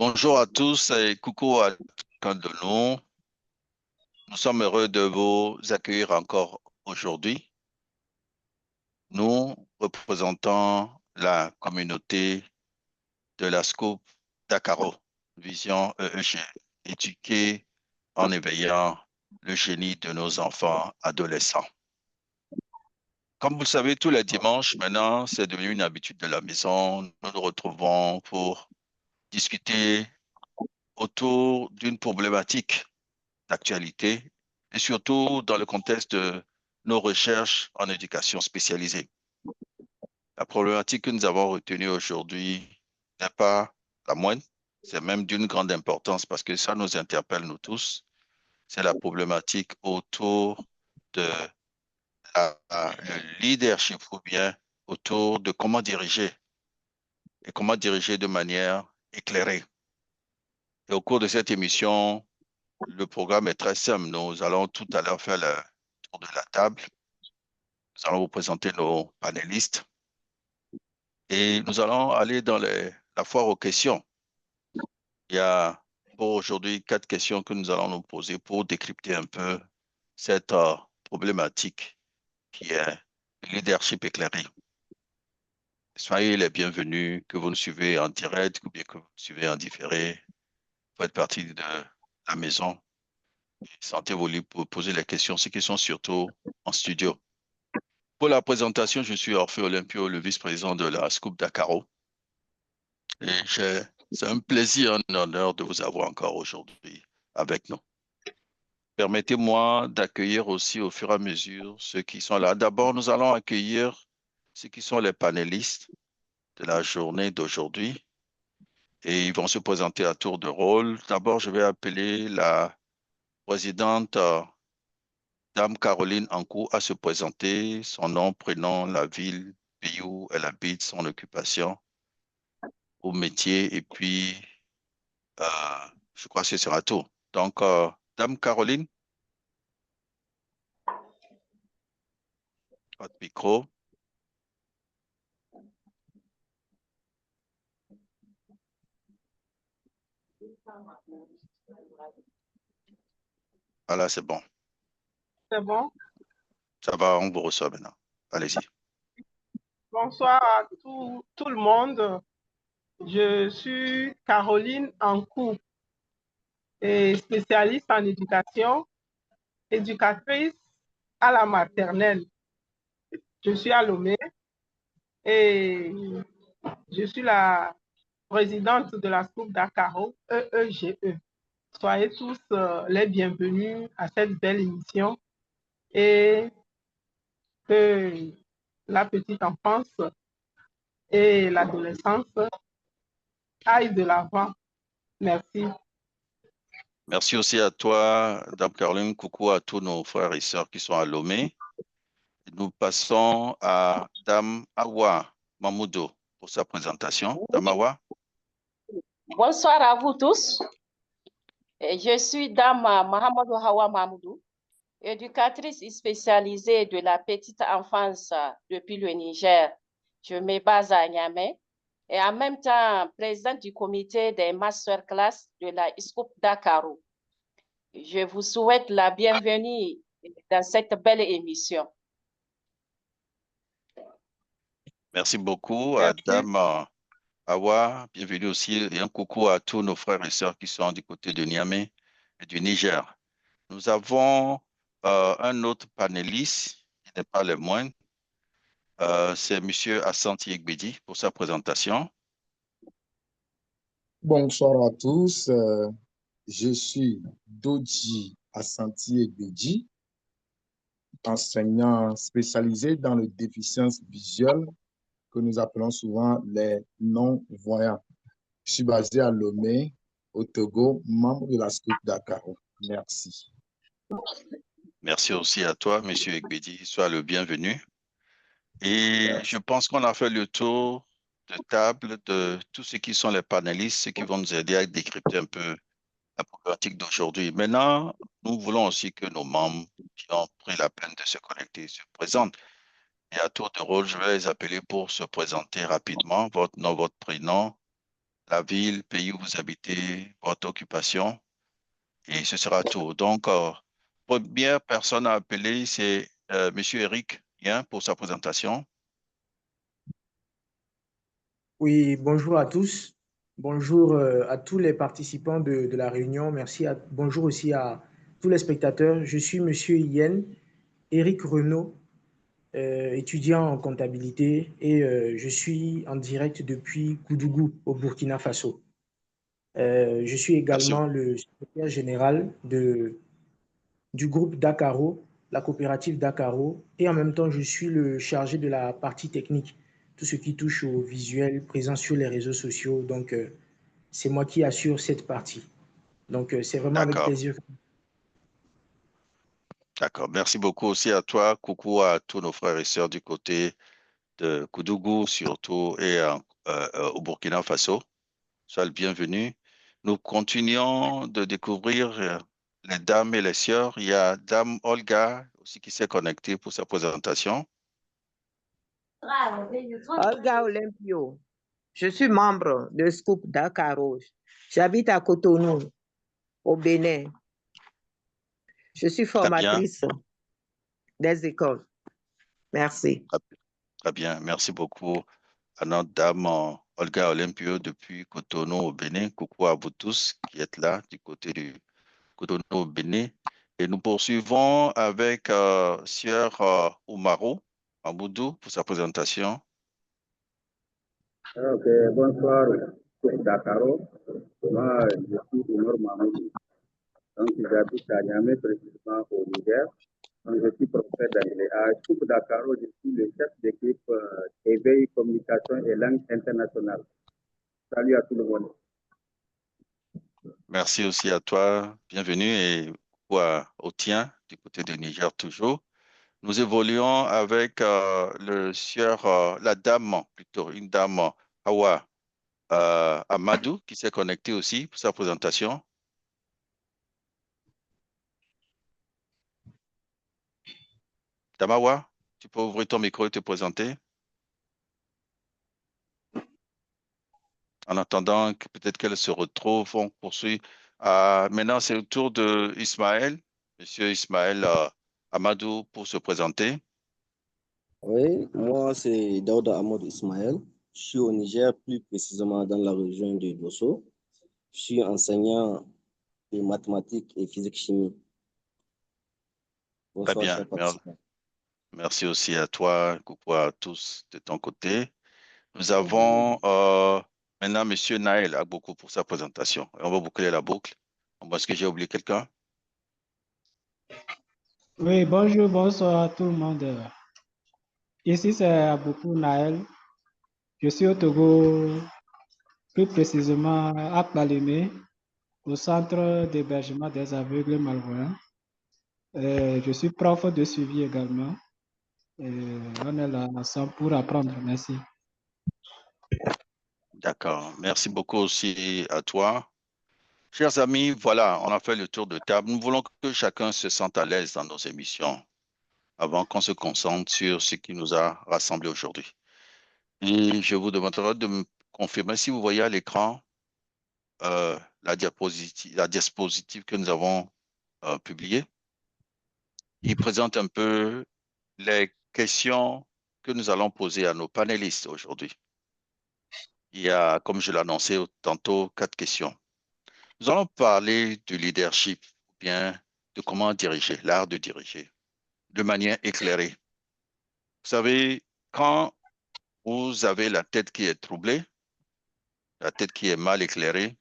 Bonjour à tous et coucou à chacun de nous. Nous sommes heureux de vous accueillir encore aujourd'hui. Nous représentons la communauté de la SCOUP Dakaro, Vision EEG, éduquer en éveillant le génie de nos enfants adolescents. Comme vous le savez, tous les dimanches, maintenant, c'est devenu une habitude de la maison. Nous nous retrouvons pour discuter autour d'une problématique d'actualité et surtout dans le contexte de nos recherches en éducation spécialisée. La problématique que nous avons retenue aujourd'hui n'est pas la moindre, c'est même d'une grande importance parce que ça nous interpelle nous tous. C'est la problématique autour de le leadership ou bien autour de comment diriger et comment diriger de manière éclairée. Et au cours de cette émission, le programme est très simple. Nous allons tout à l'heure faire le tour de la table. Nous allons vous présenter nos panélistes et nous allons aller dans la foire aux questions. Il y a pour aujourd'hui 4 questions que nous allons nous poser pour décrypter un peu cette problématique qui est le leadership éclairé. Soyez les bienvenus, que vous nous suivez en direct ou bien que vous nous suivez en différé. Vous faites partie de la maison. Sentez-vous libre pour poser les questions, ceux qui sont surtout en studio. Pour la présentation, je suis Orphée Olympio, le vice-président de la SCOUP Dakaro. Et c'est un plaisir, un honneur de vous avoir encore aujourd'hui avec nous. Permettez-moi d'accueillir aussi au fur et à mesure ceux qui sont là. D'abord, nous allons accueillir ceux qui sont les panélistes de la journée d'aujourd'hui et ils vont se présenter à tour de rôle. D'abord, je vais appeler la présidente Dame Caroline Ankou à se présenter, son nom, prénom, la ville, pays où elle habite, son occupation au métier et puis euh, je crois que ce sera tout. Donc, Dame Caroline, votre micro. Voilà, c'est bon. C'est bon. Ça va, on vous reçoit maintenant. Allez-y. Bonsoir à tout le monde. Je suis Caroline Ankou, et spécialiste en éducation, éducatrice à la maternelle. Je suis à Lomé et je suis la présidente de la SCOUP Dakaro, EEGE. Soyez tous les bienvenus à cette belle émission et que la petite enfance et l'adolescence aillent de l'avant. Merci. Merci aussi à toi, Dame Caroline. Coucou à tous nos frères et sœurs qui sont à Lomé. Nous passons à Dame Awa Mamoudou pour sa présentation. Dame Awa. Bonsoir à vous tous. Je suis Dame Mahamadou Hawa Mamoudou, éducatrice spécialisée de la petite enfance depuis le Niger. Je me base à Niamey et en même temps présidente du comité des masterclass de la SCOUP Dakaro. Je vous souhaite la bienvenue dans cette belle émission. Merci beaucoup à Dame Awa. Bienvenue aussi et un coucou à tous nos frères et sœurs qui sont du côté de Niamey et du Niger. Nous avons un autre panéliste qui n'est pas le moindre. C'est M. Assanti Egbedi pour sa présentation. Bonsoir à tous. Je suis Dodji Assanti Egbedi, enseignant spécialisé dans les déficiences visuelles que nous appelons souvent les non-voyants. Je suis basé à Lomé, au Togo, membre de la SCOUP Dakaro. Merci. Merci aussi à toi, M. Egbedi. Sois le bienvenu. Et je pense qu'on a fait le tour de table de tous ceux qui sont les panélistes, ceux qui vont nous aider à décrypter un peu la problématique d'aujourd'hui. Maintenant, nous voulons aussi que nos membres qui ont pris la peine de se connecter se présentent. Et à tour de rôle, je vais les appeler pour se présenter rapidement, votre nom, votre prénom, la ville, pays où vous habitez, votre occupation, et ce sera tout. Donc, première personne à appeler, c'est Monsieur Eric Yen pour sa présentation. Oui, bonjour à tous. Bonjour à tous les participants de la réunion. Bonjour aussi à tous les spectateurs. Je suis Monsieur Yen, Éric Renaud, étudiant en comptabilité et je suis en direct depuis Koudougou au Burkina Faso. Je suis Merci. également le secrétaire général du groupe Dakaro, la coopérative Dakaro, et en même temps, je suis le chargé de la partie technique, tout ce qui touche au visuel présent sur les réseaux sociaux. Donc, c'est moi qui assure cette partie. Donc, c'est vraiment avec D'accord. plaisir. D'accord. Merci beaucoup aussi à toi. Coucou à tous nos frères et sœurs du côté de Koudougou, surtout, et au Burkina Faso. Sois le bienvenu. Nous continuons de découvrir les dames et les sœurs. Il y a Dame Olga aussi qui s'est connectée pour sa présentation. Olga Olympio. Je suis membre de Scoop Dakaro. J'habite à Cotonou, au Bénin. Je suis Très bien. formatrice des écoles. Merci. Très bien. Merci beaucoup à notre dame Olga Olympio depuis Cotonou au Bénin. Coucou à vous tous qui êtes là du côté du Cotonou au Bénin. Et nous poursuivons avec Sieur Oumaro Amoudou pour sa présentation. Ok, bonsoir, Dakaro. Moi, je suis Oumar Mamadou. Donc, j'habite à Niamey, précisément au Niger. Donc, je suis professeur d'anglais. À Scoop Dakaro, je suis le chef d'équipe éveil, communication et langue internationale. Salut à tout le monde. Merci aussi à toi. Bienvenue et au tien du côté du Niger toujours. Nous évoluons avec le sieur, la dame, plutôt une dame, Hawa Amadou, qui s'est connectée aussi pour sa présentation. Dame Hawa, tu peux ouvrir ton micro et te présenter. En attendant, peut-être qu'elle se retrouve, on poursuit. Maintenant, c'est au tour de Ismaël, Monsieur Ismaël Amadou, pour se présenter. Oui, moi c'est Daouda Ahmad Ismaël. Je suis au Niger, plus précisément dans la région de Dosso. Je suis enseignant de mathématiques et physique-chimie. Très Bonsoir, bien. chers participants. Merci aussi à toi. Coucou à tous de ton côté. Nous avons maintenant Monsieur Naël Agboko pour sa présentation. Et on va boucler la boucle. Est-ce que j'ai oublié quelqu'un? Oui, bonjour, bonsoir à tout le monde. Ici, c'est Aboukou Naël. Je suis au Togo, plus précisément à Palimé, au centre d'hébergement des aveugles malvoyants. Je suis prof de suivi également. On est là ensemble pour apprendre. Merci. D'accord. Merci beaucoup aussi à toi. Chers amis, voilà, on a fait le tour de table. Nous voulons que chacun se sente à l'aise dans nos émissions avant qu'on se concentre sur ce qui nous a rassemblés aujourd'hui. Et je vous demanderai de me confirmer si vous voyez à l'écran la diapositive que nous avons publiée. Il présente un peu les questions que nous allons poser à nos panélistes aujourd'hui. Il y a, comme je l'ai annoncé tantôt, 4 questions. Nous allons parler du leadership, ou bien de comment diriger, l'art de diriger, de manière éclairée. Vous savez, quand vous avez la tête qui est troublée, la tête qui est mal éclairée,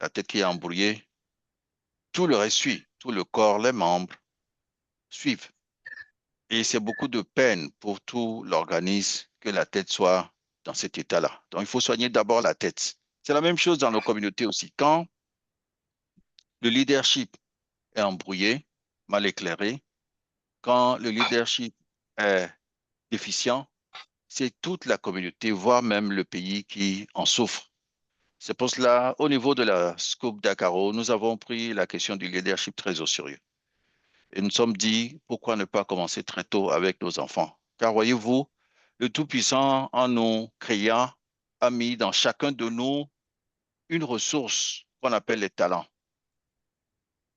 la tête qui est embrouillée, tout le reste suit, tout le corps, les membres suivent. Et c'est beaucoup de peine pour tout l'organisme que la tête soit dans cet état-là. Donc, il faut soigner d'abord la tête. C'est la même chose dans nos communautés aussi. Quand le leadership est embrouillé, mal éclairé, quand le leadership est déficient, c'est toute la communauté, voire même le pays qui en souffre. C'est pour cela, au niveau de la Scoop Dakaro, nous avons pris la question du leadership très au sérieux. Et nous sommes dit, pourquoi ne pas commencer très tôt avec nos enfants? Car voyez-vous, le Tout-Puissant, en nous créant, a mis dans chacun de nous une ressource qu'on appelle les talents.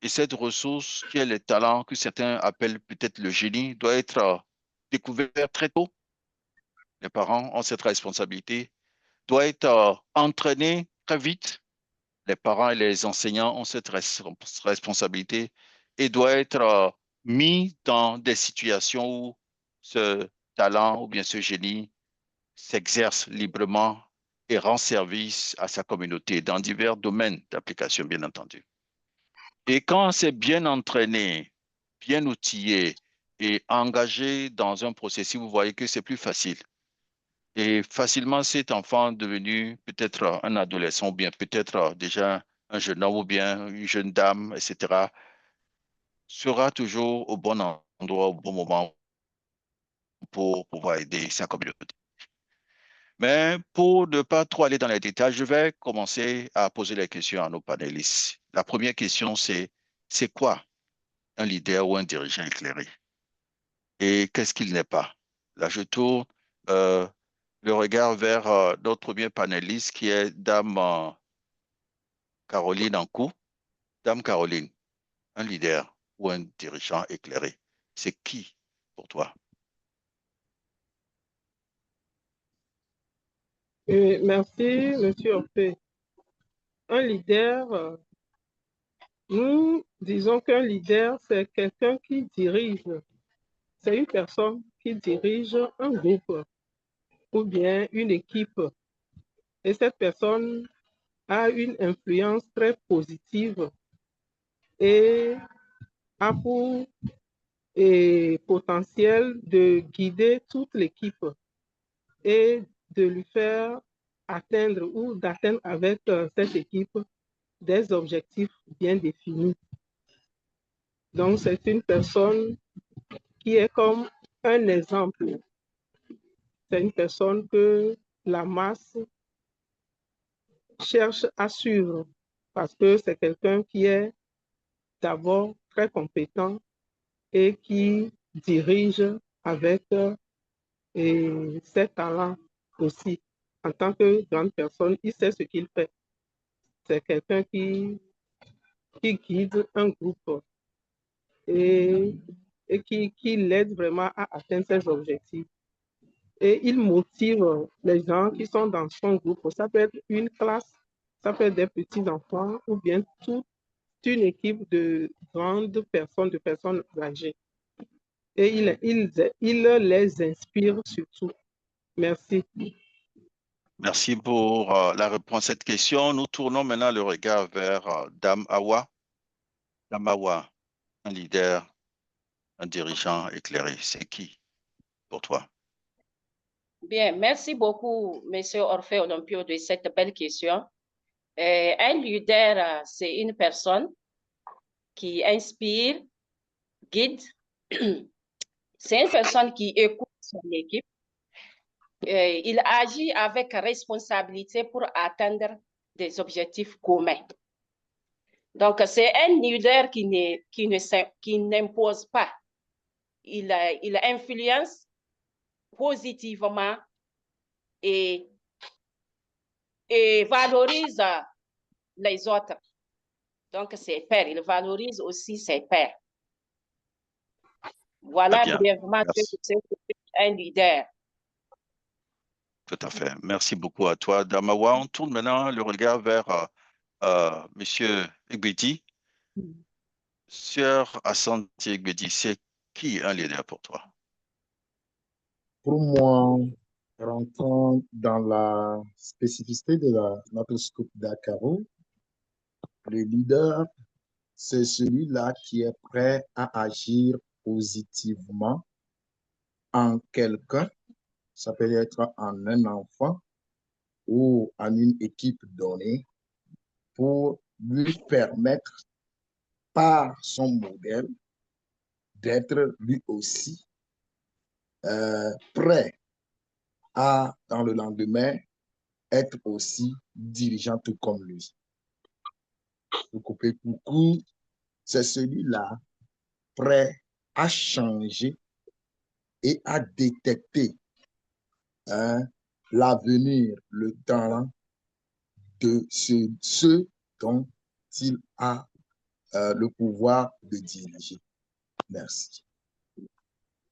Et cette ressource, qui est les talents que certains appellent peut-être le génie, doit être découvert très tôt. Les parents ont cette responsabilité, doit être entraîné très vite. Les parents et les enseignants ont cette responsabilité et doit être mis dans des situations où ce talent ou bien ce génie s'exerce librement et rend service à sa communauté dans divers domaines d'application, bien entendu. Et quand c'est bien entraîné, bien outillé et engagé dans un processus, vous voyez que c'est plus facile. Et facilement, cet enfant devenu peut-être un adolescent ou bien peut-être déjà un jeune homme ou bien une jeune dame, etc., sera toujours au bon endroit, au bon moment pour pouvoir aider sa communauté. Mais pour ne pas trop aller dans les détails, je vais commencer à poser les questions à nos panélistes. La première question, c'est quoi un leader ou un dirigeant éclairé? Et qu'est-ce qu'il n'est pas? Là, je tourne euh, le regard vers notre premier panéliste qui est Dame Caroline Ankou. Dame Caroline, un leader ou un dirigeant éclairé, c'est qui pour toi? Merci, Monsieur Orphée. Un leader, nous disons qu'un leader, c'est quelqu'un qui dirige. C'est une personne qui dirige un groupe ou bien une équipe. Et cette personne a une influence très positive et a pour potentiel de guider toute l'équipe et de lui faire atteindre ou d'atteindre avec cette équipe des objectifs bien définis. Donc, c'est une personne qui est comme un exemple. C'est une personne que la masse cherche à suivre parce que c'est quelqu'un qui est d'abord très compétent et qui dirige avec ses talents aussi. En tant que grande personne, il sait ce qu'il fait. C'est quelqu'un qui guide un groupe et qui l'aide vraiment à atteindre ses objectifs. Et il motive les gens qui sont dans son groupe. Ça peut être une classe, ça peut être des petits-enfants ou bien toute une équipe de grandes personnes, de personnes âgées. Et il les inspire surtout. Merci. Merci pour la réponse à cette question. Nous tournons maintenant le regard vers Dame Awa. Dame Awa, un leader, un dirigeant éclairé, c'est qui pour toi? Bien, merci beaucoup, Monsieur Orphée Olympio, de cette belle question. Un leader, c'est une personne qui inspire, guide. C'est une personne qui écoute son équipe. Il agit avec responsabilité pour atteindre des objectifs communs. Donc, c'est un leader qui n'impose pas. Il influence positivement et valorise les autres. Donc, ses pairs. Il valorise aussi ses pairs. Voilà brièvement ce que c'est un leader. Tout à fait. Merci beaucoup à toi, Damawa. On tourne maintenant le regard vers Monsieur Egbedi. Sœur Asante Egbedi, c'est qui un leader pour toi? Pour moi, rentrant dans la spécificité de notre scoop d'Akaro, le leader, c'est celui-là qui est prêt à agir positivement en quelqu'un. Ça peut être en un enfant ou en une équipe donnée pour lui permettre, par son modèle, d'être lui aussi prêt à, dans le lendemain, être aussi dirigeant tout comme lui. Vous coupez coucou, c'est celui-là prêt à changer et à détecter l'avenir, le talent de ceux dont il a le pouvoir de diriger. Merci.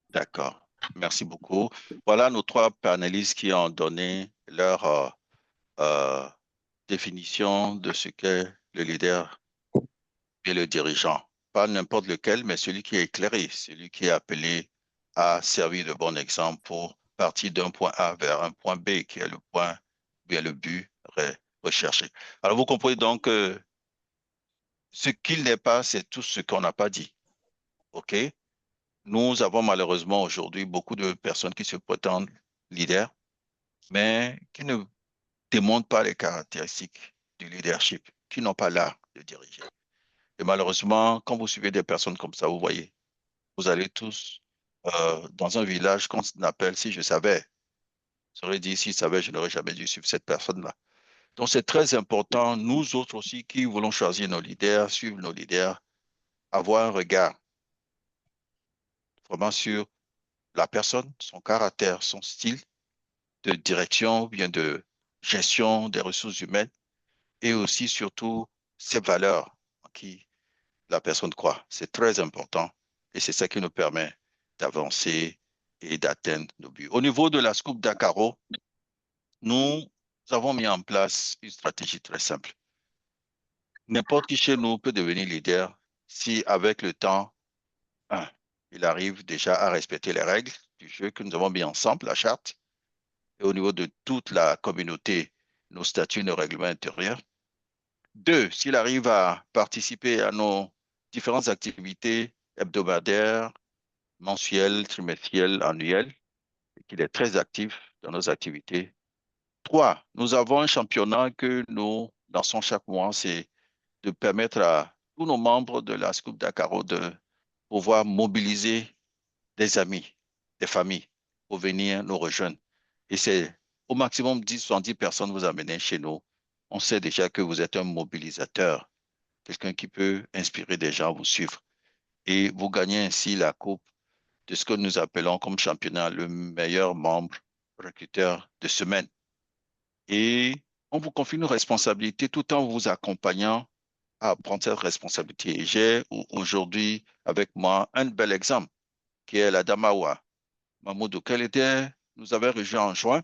D'accord. Merci beaucoup. Voilà nos trois panélistes qui ont donné leur définition de ce qu'est le leader et le dirigeant. Pas n'importe lequel, mais celui qui est éclairé, celui qui est appelé à servir de bon exemple pour partir d'un point A vers un point B, qui est le point, bien le but recherché. Alors, vous comprenez donc que ce qu'il n'est pas, c'est tout ce qu'on n'a pas dit. OK? Nous avons malheureusement aujourd'hui beaucoup de personnes qui se prétendent leaders, mais qui ne démontrent pas les caractéristiques du leadership, qui n'ont pas l'art de diriger. Et malheureusement, quand vous suivez des personnes comme ça, vous voyez, vous allez tous dans un village qu'on appelle Si je savais. J'aurais dit, si je savais, je n'aurais jamais dû suivre cette personne-là. Donc, c'est très important, nous autres aussi qui voulons choisir nos leaders, suivre nos leaders, avoir un regard vraiment sur la personne, son caractère, son style de direction, ou bien de gestion des ressources humaines, et aussi, surtout, ses valeurs en qui la personne croit. C'est très important et c'est ça qui nous permet d'avancer et d'atteindre nos buts. Au niveau de la Scoop Dakaro, nous avons mis en place une stratégie très simple. N'importe qui chez nous peut devenir leader si, avec le temps, il arrive déjà à respecter les règles du jeu que nous avons mis ensemble, la charte, et au niveau de toute la communauté, nos statuts, nos règlements intérieurs. 2, s'il arrive à participer à nos différentes activités hebdomadaires, mensuelles, trimestrielles, annuelles, et qu'il est très actif dans nos activités. 3, nous avons un championnat que nous lançons chaque mois, c'est de permettre à tous nos membres de la Scoop Dakaro de pouvoir mobiliser des amis, des familles pour venir nous rejoindre. Et c'est au maximum 10-70 personnes vous amenez chez nous. On sait déjà que vous êtes un mobilisateur, quelqu'un qui peut inspirer des gens à vous suivre. Et vous gagnez ainsi la coupe de ce que nous appelons comme championnat le meilleur membre recruteur de semaine. Et on vous confie une responsabilité tout en vous accompagnant à prendre cette responsabilité. J'ai aujourd'hui avec moi un bel exemple qui est la Damawa Mamoudou. Nous avait rejoint en juin.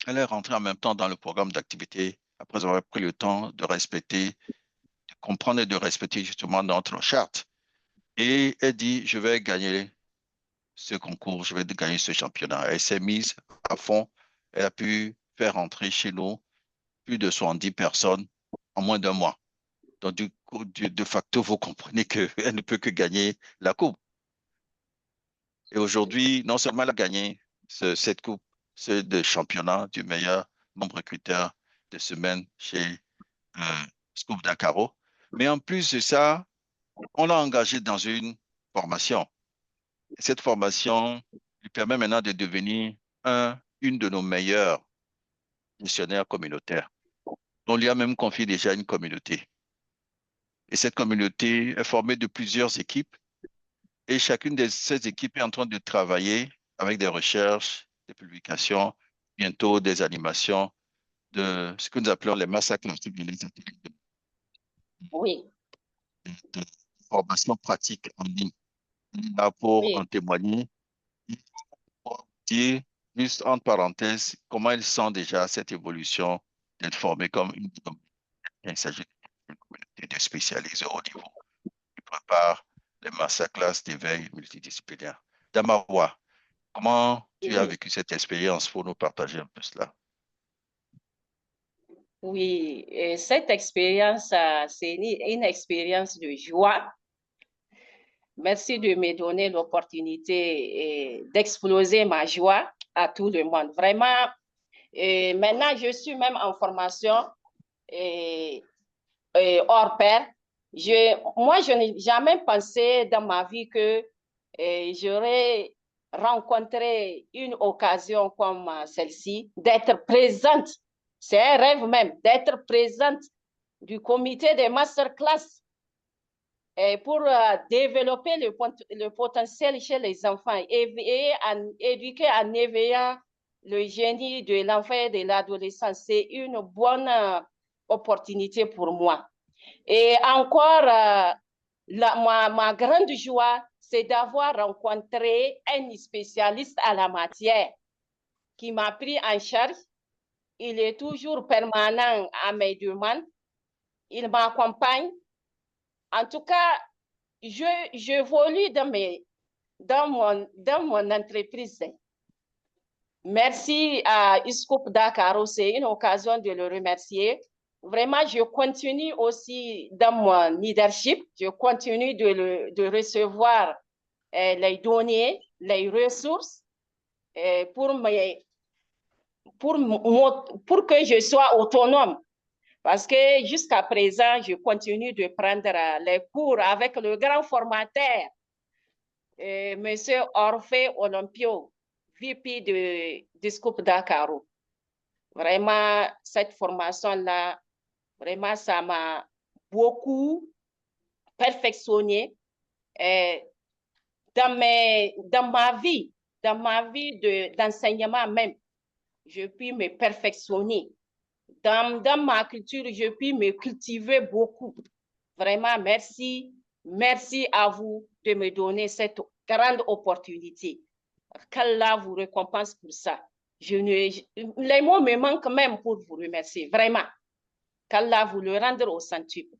Elle est rentrée en même temps dans le programme d'activité après avoir pris le temps de respecter, de comprendre et de respecter justement notre charte. Et elle dit, je vais gagner ce concours, je vais gagner ce championnat. Elle s'est mise à fond. Elle a pu faire entrer chez nous plus de 70 personnes en moins d'un mois. Donc, du coup, de facto, vous comprenez qu'elle ne peut que gagner la coupe. Et aujourd'hui, non seulement elle a gagné cette coupe, c'est de championnat du meilleur membre recruteur de semaine chez Scoop Dakaro, mais en plus de ça, on l'a engagé dans une formation. Cette formation lui permet maintenant de devenir une de nos meilleures missionnaires communautaires. On lui a même confié déjà une communauté. Et cette communauté est formée de plusieurs équipes. Et chacune de ces équipes est en train de travailler avec des recherches, des publications, bientôt des animations de ce que nous appelons les massacres, Oui. de formation pratique en ligne. Là pour en témoigner, pour dire, juste entre parenthèses, comment ils sentent déjà cette évolution d'être formés comme une communauté. Il s'agit d'une communauté de spécialisés au niveau qui prépare les masterclass d'éveil multidisciplinaire. Damawa, comment tu as vécu cette expérience pour nous partager un peu cela? Oui, et cette expérience, c'est une expérience de joie. Merci de me donner l'opportunité d'exploser ma joie à tout le monde. Vraiment, maintenant, je suis même en formation hors pair. Moi, je n'ai jamais pensé dans ma vie que j'aurais rencontré une occasion comme celle-ci, d'être présente. C'est un rêve même, d'être présente du comité des masterclass pour développer le potentiel chez les enfants et éduquer en éveillant le génie de l'enfant et de l'adolescence, c'est une bonne opportunité pour moi. Et encore, ma grande joie, c'est d'avoir rencontré un spécialiste à la matière qui m'a pris en charge. Il est toujours permanent à mes demandes. Il m'accompagne. En tout cas, j'évolue dans mon entreprise. Merci à Scoop Dakaro, c'est une occasion de le remercier. Vraiment, je continue aussi dans mon leadership, je continue de recevoir les données, les ressources pour que je sois autonome. Parce que jusqu'à présent, je continue de prendre les cours avec le grand formateur, M. Orphée Olympio, VP de Scoop Dakaro. Vraiment, cette formation-là, vraiment, ça m'a beaucoup perfectionné dans ma vie d'enseignement même. Je puis me perfectionner. Dans ma culture, je puis me cultiver beaucoup. Vraiment, merci. Merci à vous de me donner cette grande opportunité. Qu'Allah vous récompense pour ça. Les mots me manquent même pour vous remercier. Vraiment. Qu'Allah vous le rende au centuple.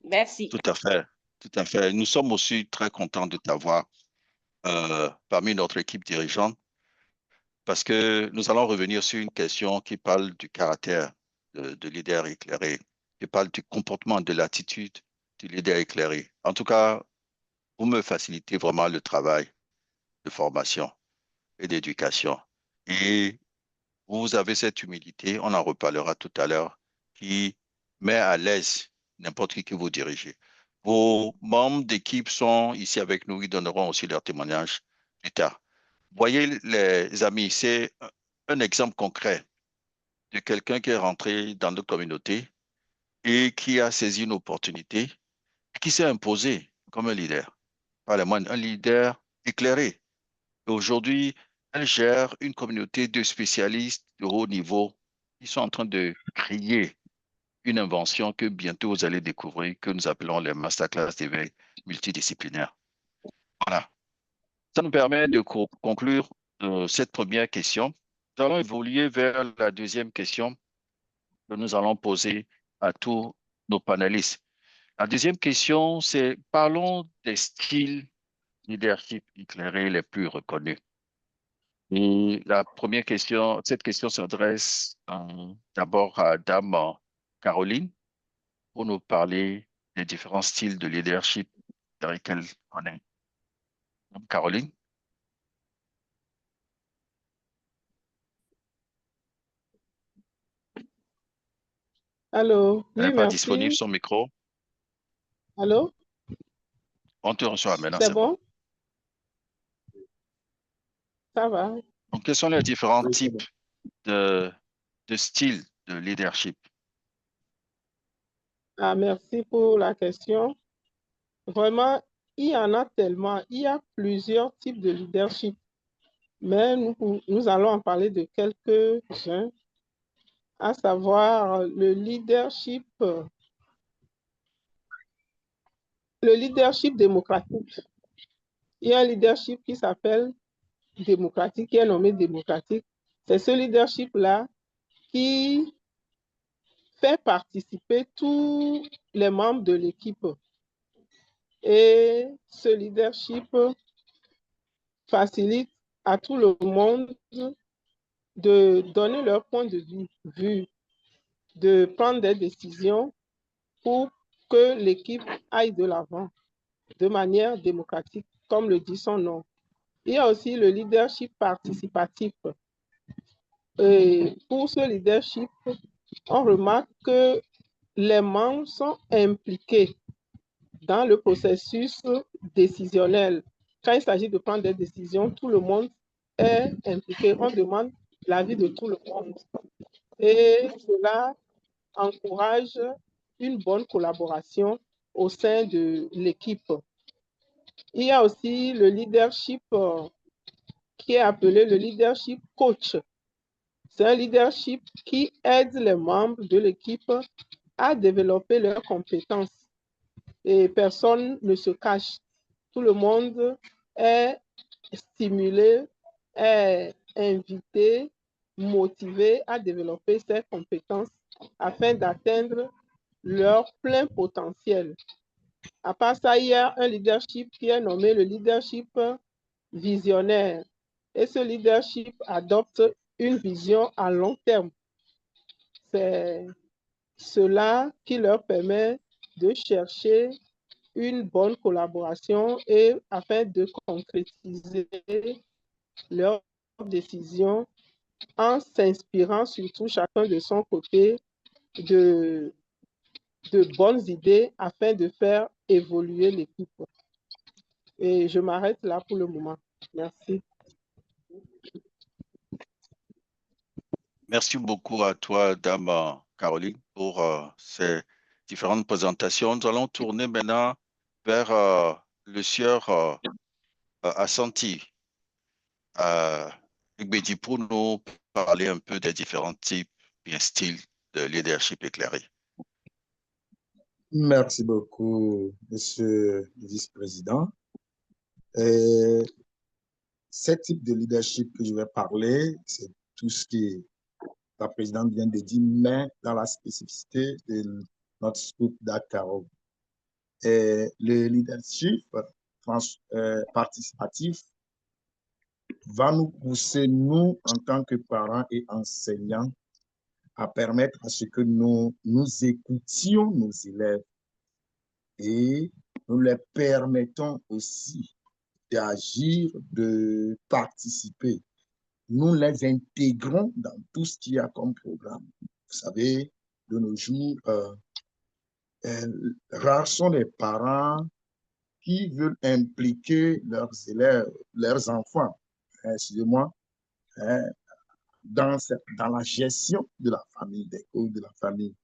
Merci. Tout à fait. Tout à fait. Nous sommes aussi très contents de t'avoir parmi notre équipe dirigeante parce que nous allons revenir sur une question qui parle du caractère de leader éclairé, qui parle du comportement, de l'attitude du leader éclairé. En tout cas, vous me facilitez vraiment le travail de formation et d'éducation. Et vous avez cette humilité, on en reparlera tout à l'heure, qui met à l'aise n'importe qui que vous dirigez. Vos membres d'équipe sont ici avec nous, ils donneront aussi leur témoignage plus tard. Voyez, les amis, c'est un exemple concret de quelqu'un qui est rentré dans notre communauté et qui a saisi une opportunité et qui s'est imposé comme un leader. Pas le moins, un leader éclairé. Et aujourd'hui, elle gère une communauté de spécialistes de haut niveau qui sont en train de créer une invention que bientôt vous allez découvrir, que nous appelons les masterclass d'éveil multidisciplinaires. Voilà. Ça nous permet de conclure cette première question. Nous allons évoluer vers la deuxième question que nous allons poser à tous nos panélistes. La deuxième question, c'est parlons des styles leadership éclairés les plus reconnus. Et la première question, cette question s'adresse d'abord à Dame Caroline pour nous parler des différents styles de leadership dans lesquels on est. Caroline? Allô, Elle oui, n'est pas disponible, merci. son micro. Allô, On te reçoit maintenant, c'est c'est bon. bon? Ça va. Donc, quels sont les différents Oui, c'est types bon. de styles de leadership? Ah, merci pour la question. Vraiment, il y en a tellement. Il y a plusieurs types de leadership. Mais nous allons en parler de quelques-uns, à savoir le leadership démocratique. Il y a un leadership qui s'appelle démocratique, qui est nommé démocratique. C'est ce leadership-là qui fait participer tous les membres de l'équipe. Et ce leadership facilite à tout le monde de donner leur point de vue, de prendre des décisions pour que l'équipe aille de l'avant de manière démocratique, comme le dit son nom. Il y a aussi le leadership participatif. Et pour ce leadership, on remarque que les membres sont impliqués dans le processus décisionnel. Quand il s'agit de prendre des décisions, tout le monde est impliqué. On demande l'avis de tout le monde. Et cela encourage une bonne collaboration au sein de l'équipe. Il y a aussi le leadership qui est appelé le leadership coach. C'est un leadership qui aide les membres de l'équipe à développer leurs compétences. Et personne ne se cache. Tout le monde est stimulé, est invité, motivé à développer ses compétences afin d'atteindre leur plein potentiel. À part ça, il y a un leadership qui est nommé le leadership visionnaire. Et ce leadership adopte une vision à long terme. C'est cela qui leur permet de chercher une bonne collaboration et afin de concrétiser leurs décisions en s'inspirant surtout chacun de son côté de bonnes idées afin de faire évoluer l'équipe. Et je m'arrête là pour le moment. Merci. Merci beaucoup à toi, Dame Caroline, pour ces différentes présentations. Nous allons tourner maintenant vers le sieur Assanti Igbedi pour nous parler un peu des différents types et styles de leadership éclairé. Merci beaucoup, Monsieur le Vice-président. Ce type de leadership que je vais parler, c'est tout ce que la présidente vient de dire, mais dans la spécificité de notre scoop d'Akaro. Le leadership participatif va nous pousser, nous, en tant que parents et enseignants, à permettre à ce que nous écoutions nos élèves et nous leur permettons aussi d'agir, de participer. Nous les intégrons dans tout ce qu'il y a comme programme. Vous savez, de nos jours, rares sont les parents qui veulent impliquer leurs élèves, leurs enfants, excusez-moi, dans la gestion de la famille, des causes de la famille.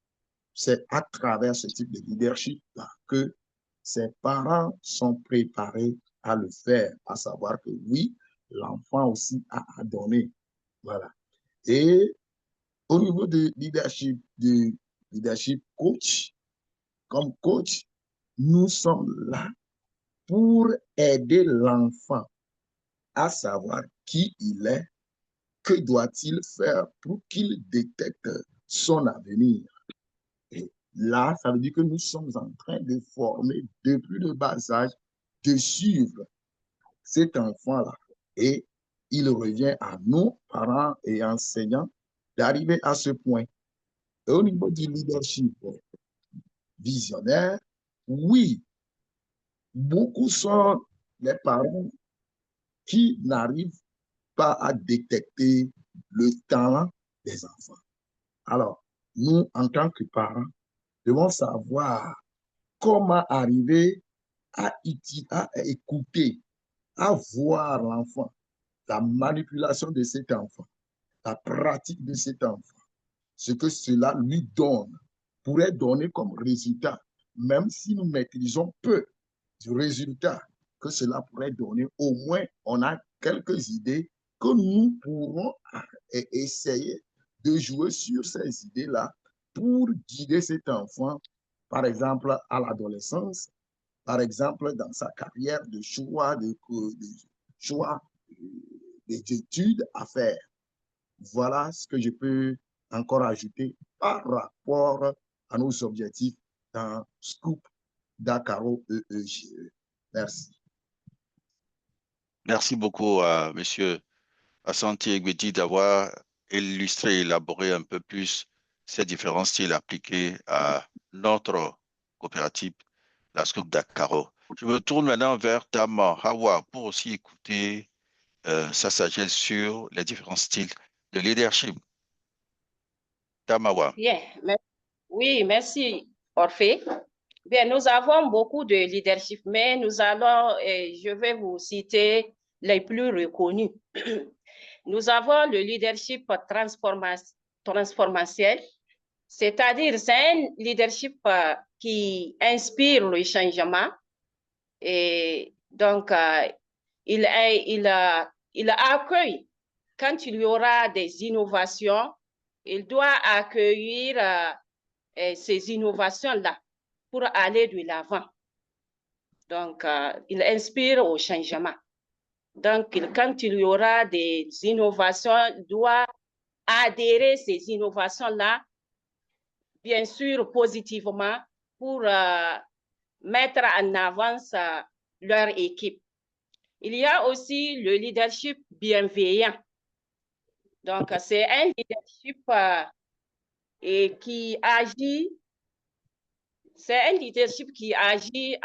C'est à travers ce type de leadership-là que ces parents sont préparés à le faire, à savoir que oui, l'enfant aussi a à donner. Voilà. Et au niveau du leadership coach, comme coach, nous sommes là pour aider l'enfant à savoir qui il est, que doit-il faire pour qu'il détecte son avenir. Et là, ça veut dire que nous sommes en train de former depuis le bas âge, de suivre cet enfant-là. Et il revient à nous, parents et enseignants, d'arriver à ce point. Et au niveau du leadership visionnaire, oui, beaucoup sont les parents qui n'arrivent pas à détecter le talent des enfants. Alors, nous, en tant que parents, devons savoir comment arriver à écouter, à voir l'enfant, la manipulation de cet enfant, la pratique de cet enfant, ce que cela lui donne, pourrait donner comme résultat, même si nous maîtrisons peu du résultat que cela pourrait donner, au moins on a quelques idées que nous pourrons essayer de jouer sur ces idées-là pour guider cet enfant, par exemple, à l'adolescence, par exemple, dans sa carrière de choix, d'études à faire. Voilà ce que je peux encore ajouter par rapport à nos objectifs dans Scoop Dakaro EEGE. Merci. Merci beaucoup à M. Assanti Igbedi d'avoir illustré, élaboré un peu plus ces différents styles appliqués à notre coopérative, la Scoop Dakaro. Je me tourne maintenant vers Dame Hawa pour aussi écouter sa sagesse sur les différents styles de leadership. Dame Hawa. Bien. Oui, merci, Orphée. Bien, nous avons beaucoup de leadership, mais nous allons, je vais vous citer les plus reconnus. Nous avons le leadership transformatiel, c'est-à-dire c'est un leadership qui inspire le changement. Et donc, il il accueille, quand il y aura des innovations, il doit accueillir ces innovations-là pour aller de l'avant. Donc, il inspire au changement. Donc, quand il y aura des innovations, il doit adhérer à ces innovations-là, bien sûr, positivement, pour mettre en avance leur équipe. Il y a aussi le leadership bienveillant. Donc, c'est un leadership qui agit, c'est un leadership qui agit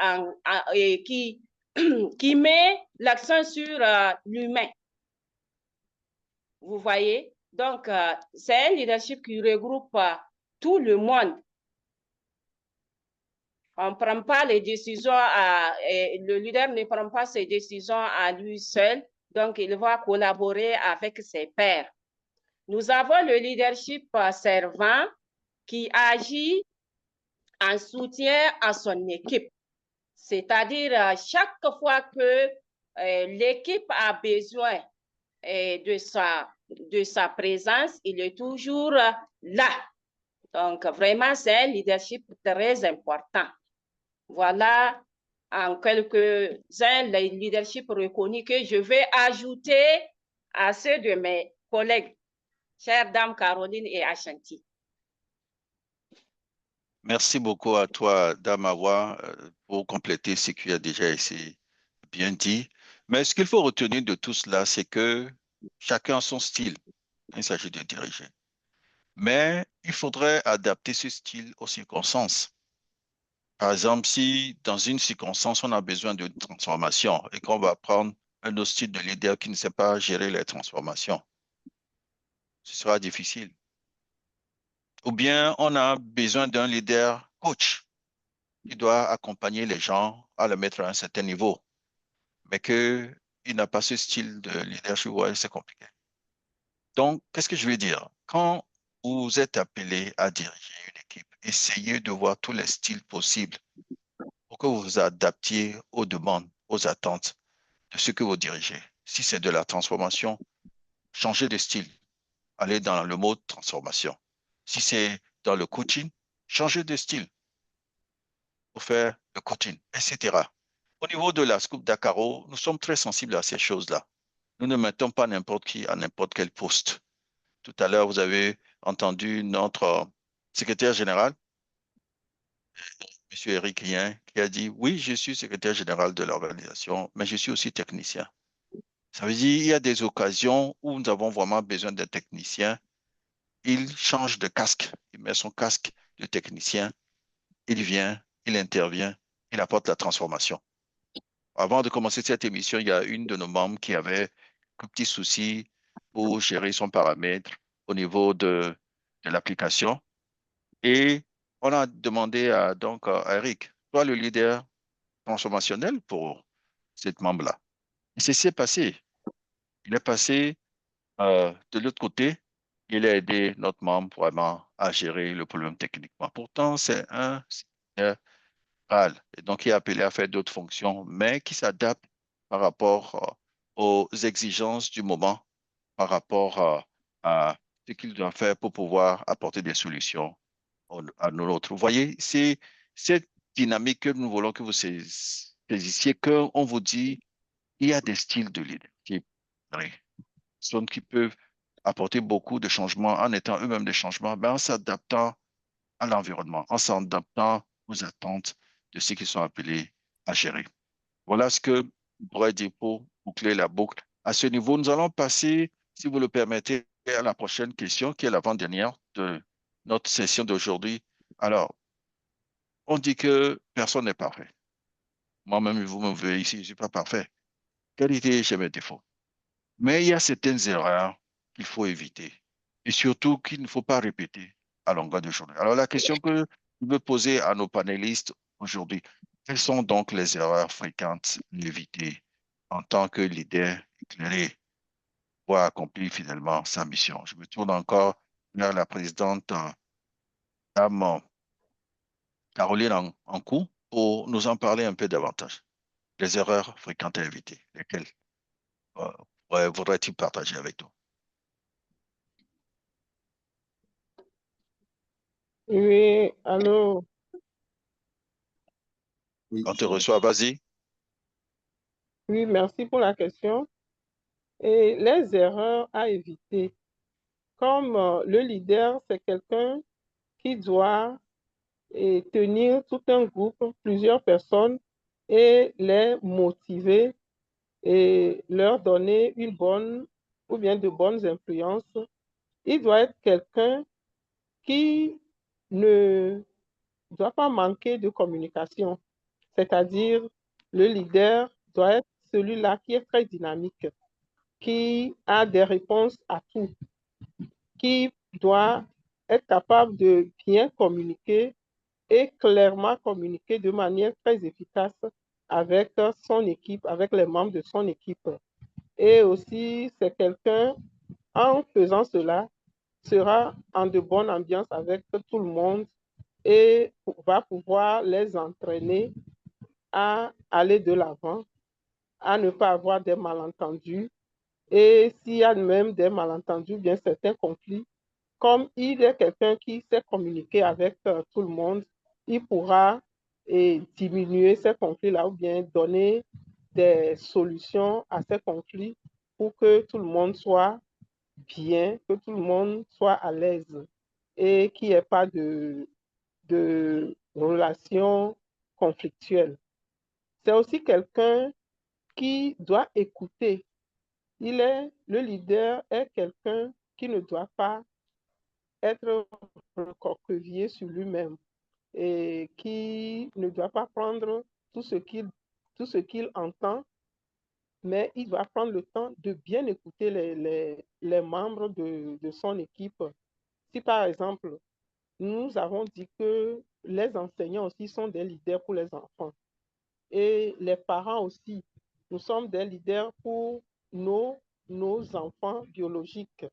et qui met l'accent sur l'humain. Vous voyez? Donc, c'est un leadership qui regroupe tout le monde. On ne prend pas les décisions, le leader ne prend pas ses décisions à lui seul, donc il va collaborer avec ses pairs. Nous avons le leadership servant qui agit en soutien à son équipe. C'est-à-dire, chaque fois que l'équipe a besoin de sa présence, il est toujours là. Donc, vraiment, c'est un leadership très important. Voilà en quelques-uns les leaderships reconnus que je vais ajouter à ceux de mes collègues, chères dames Caroline et Ashanti. Merci beaucoup à toi, Dame Awa, pour compléter ce qui a déjà été bien dit. Mais ce qu'il faut retenir de tout cela, c'est que chacun a son style. Il s'agit de diriger. Mais il faudrait adapter ce style aux circonstances. Par exemple, si dans une circonstance, on a besoin de transformation et qu'on va prendre un autre style de leader qui ne sait pas gérer les transformations, ce sera difficile. Ou bien on a besoin d'un leader coach qui doit accompagner les gens à le mettre à un certain niveau, mais qu'il n'a pas ce style de leadership, ouais, c'est compliqué. Donc, qu'est-ce que je veux dire? Quand vous êtes appelé à diriger une équipe, essayez de voir tous les styles possibles pour que vous vous adaptiez aux demandes, aux attentes de ce que vous dirigez. Si c'est de la transformation, changez de style, allez dans le mode transformation. Si c'est dans le coaching, changez de style pour faire le coaching, etc. Au niveau de la Scoop Dakaro, nous sommes très sensibles à ces choses-là. Nous ne mettons pas n'importe qui à n'importe quel poste. Tout à l'heure, vous avez entendu notre secrétaire général, M. Eric Rien, qui a dit, oui, je suis secrétaire général de l'organisation, mais je suis aussi technicien. Ça veut dire qu'il y a des occasions où nous avons vraiment besoin d'un technicien. Il change de casque, il met son casque de technicien, il vient, il intervient, il apporte la transformation. Avant de commencer cette émission, il y a une de nos membres qui avait un petit souci pour gérer son paramètre au niveau de l'application. Et on a demandé à Eric, toi le leader transformationnel pour cette membre-là. Et c'est ce qui s'est passé. Il est passé de l'autre côté, il a aidé notre membre vraiment à gérer le problème techniquement. Pourtant, c'est un et donc il est appelé à faire d'autres fonctions, mais qui s'adapte par rapport aux exigences du moment, par rapport à ce qu'il doit faire pour pouvoir apporter des solutions à nos autres. Vous voyez, c'est cette dynamique que nous voulons que vous saisissiez, qu'on vous dit, il y a des styles de leadership qui peuvent apporter beaucoup de changements en étant eux-mêmes des changements, mais en s'adaptant à l'environnement, en s'adaptant aux attentes de ceux qui sont appelés à gérer. Voilà ce que je pourrais dire pour boucler la boucle. À ce niveau, nous allons passer, si vous le permettez, à la prochaine question, qui est l'avant-dernière de notre session d'aujourd'hui. Alors, on dit que personne n'est parfait. Moi-même, vous me voyez ici, je ne suis pas parfait. Qualité, j'ai mes défauts. Mais il y a certaines erreurs qu'il faut éviter et surtout qu'il ne faut pas répéter à longueur de journée. Alors, la question que je veux poser à nos panélistes aujourd'hui, quelles sont donc les erreurs fréquentes à éviter en tant que leader éclairé pour accomplir finalement sa mission? Je me tourne encore vers la présidente Dame Caroline Ankou pour nous en parler un peu davantage. Les erreurs fréquentes à éviter, lesquelles Ouais, voudrais-tu partager avec nous? Oui, allô. Oui, On te reçoit, vas-y. Oui, merci pour la question. Et les erreurs à éviter. Comme le leader, c'est quelqu'un qui doit tenir tout un groupe, plusieurs personnes, et les motiver et leur donner une bonne ou bien de bonnes influences. Il doit être quelqu'un qui ne doit pas manquer de communication, c'est-à-dire le leader doit être celui-là qui est très dynamique, qui a des réponses à tout, qui doit être capable de bien communiquer et clairement communiquer de manière très efficace avec son équipe, avec les membres de son équipe. Et aussi, c'est quelqu'un, en faisant cela, sera en de bonne ambiance avec tout le monde et va pouvoir les entraîner à aller de l'avant, à ne pas avoir des malentendus. Et s'il y a même des malentendus, bien certains conflits, comme il est quelqu'un qui sait communiquer avec tout le monde, il pourra diminuer ces conflits-là ou bien donner des solutions à ces conflits pour que tout le monde soit bien, que tout le monde soit à l'aise et qu'il n'y ait pas de relations conflictuelles. C'est aussi quelqu'un qui doit écouter. Le leader est quelqu'un qui ne doit pas être recroquevillé sur lui-même et qui ne doit pas prendre tout ce qu'il entend, mais il doit prendre le temps de bien écouter les membres de son équipe. Si par exemple, nous avons dit que les enseignants aussi sont des leaders pour les enfants et les parents aussi, nous sommes des leaders pour nos enfants biologiques.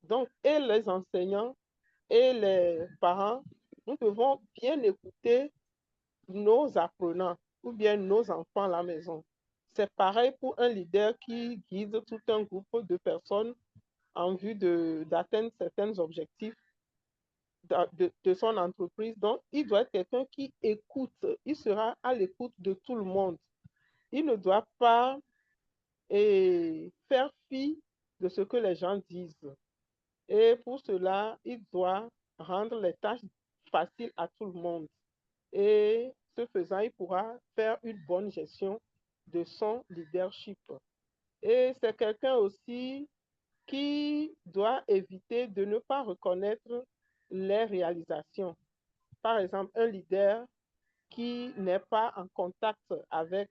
Donc, et les enseignants et les parents, nous devons bien écouter nos apprenants ou bien nos enfants à la maison. C'est pareil pour un leader qui guide tout un groupe de personnes en vue d'atteindre certains objectifs de son entreprise. Donc, il doit être quelqu'un qui écoute. Il sera à l'écoute de tout le monde. Il ne doit pas faire fi de ce que les gens disent. Et pour cela, il doit rendre les tâches faciles à tout le monde. Et ce faisant, il pourra faire une bonne gestion de son leadership. Et c'est quelqu'un aussi qui doit éviter de ne pas reconnaître les réalisations. Par exemple, un leader qui n'est pas en contact avec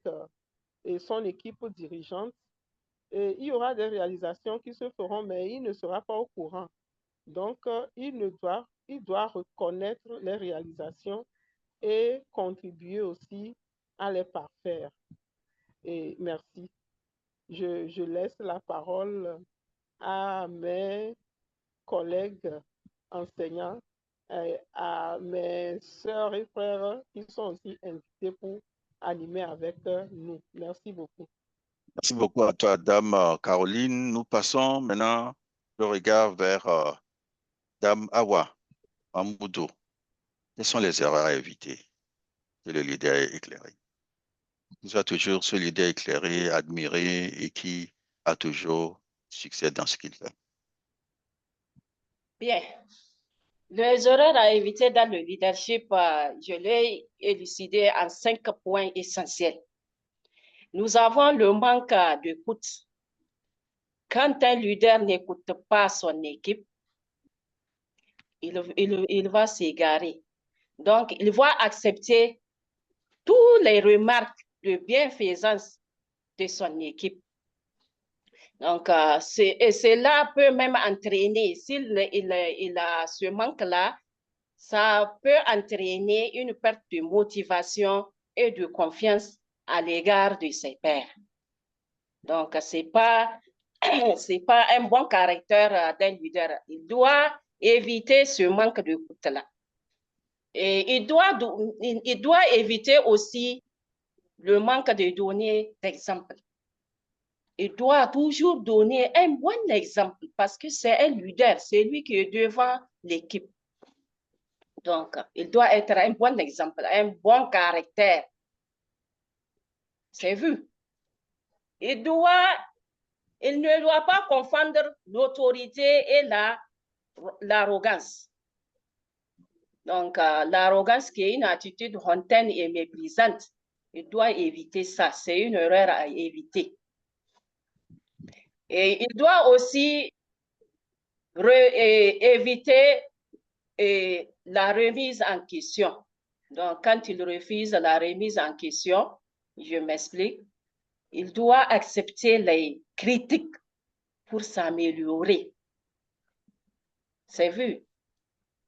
son équipe dirigeante, il y aura des réalisations qui se feront, mais il ne sera pas au courant. Donc, il doit reconnaître les réalisations et contribuer aussi à les parfaire. Et merci. Je laisse la parole à mes collègues enseignants, à mes sœurs et frères qui sont aussi invités pour animer avec nous. Merci beaucoup. Merci beaucoup à toi, Dame Caroline. Nous passons maintenant le regard vers Dame Awa Mamoudou. Quelles sont les erreurs à éviter que le leader éclairé? Il soit toujours ce leader éclairé, admiré et qui a toujours succès dans ce qu'il fait. Bien. Les erreurs à éviter dans le leadership, je l'ai élucidé en 5 points essentiels. Nous avons le manque d'écoute. Quand un leader n'écoute pas son équipe, il va s'égarer. Donc, il va accepter toutes les remarques de bienfaisance de son équipe. Donc, cela peut même entraîner, s'il a ce manque-là, ça peut entraîner une perte de motivation et de confiance à l'égard de ses pairs. Donc, ce n'est pas un bon caractère d'un leader. Il doit éviter ce manque d'écoute-là. Et il doit éviter aussi le manque de données d'exemple. il doit toujours donner un bon exemple parce que c'est un leader, c'est lui qui est devant l'équipe. Donc, il doit être un bon exemple, un bon caractère. C'est vu. Il ne doit pas confondre l'autorité et l'arrogance. Donc, l'arrogance qui est une attitude hautaine et méprisante, il doit éviter ça. C'est une erreur à éviter. Et il doit aussi éviter la remise en question. Donc, quand il refuse la remise en question, je m'explique, il doit accepter les critiques pour s'améliorer. C'est vu.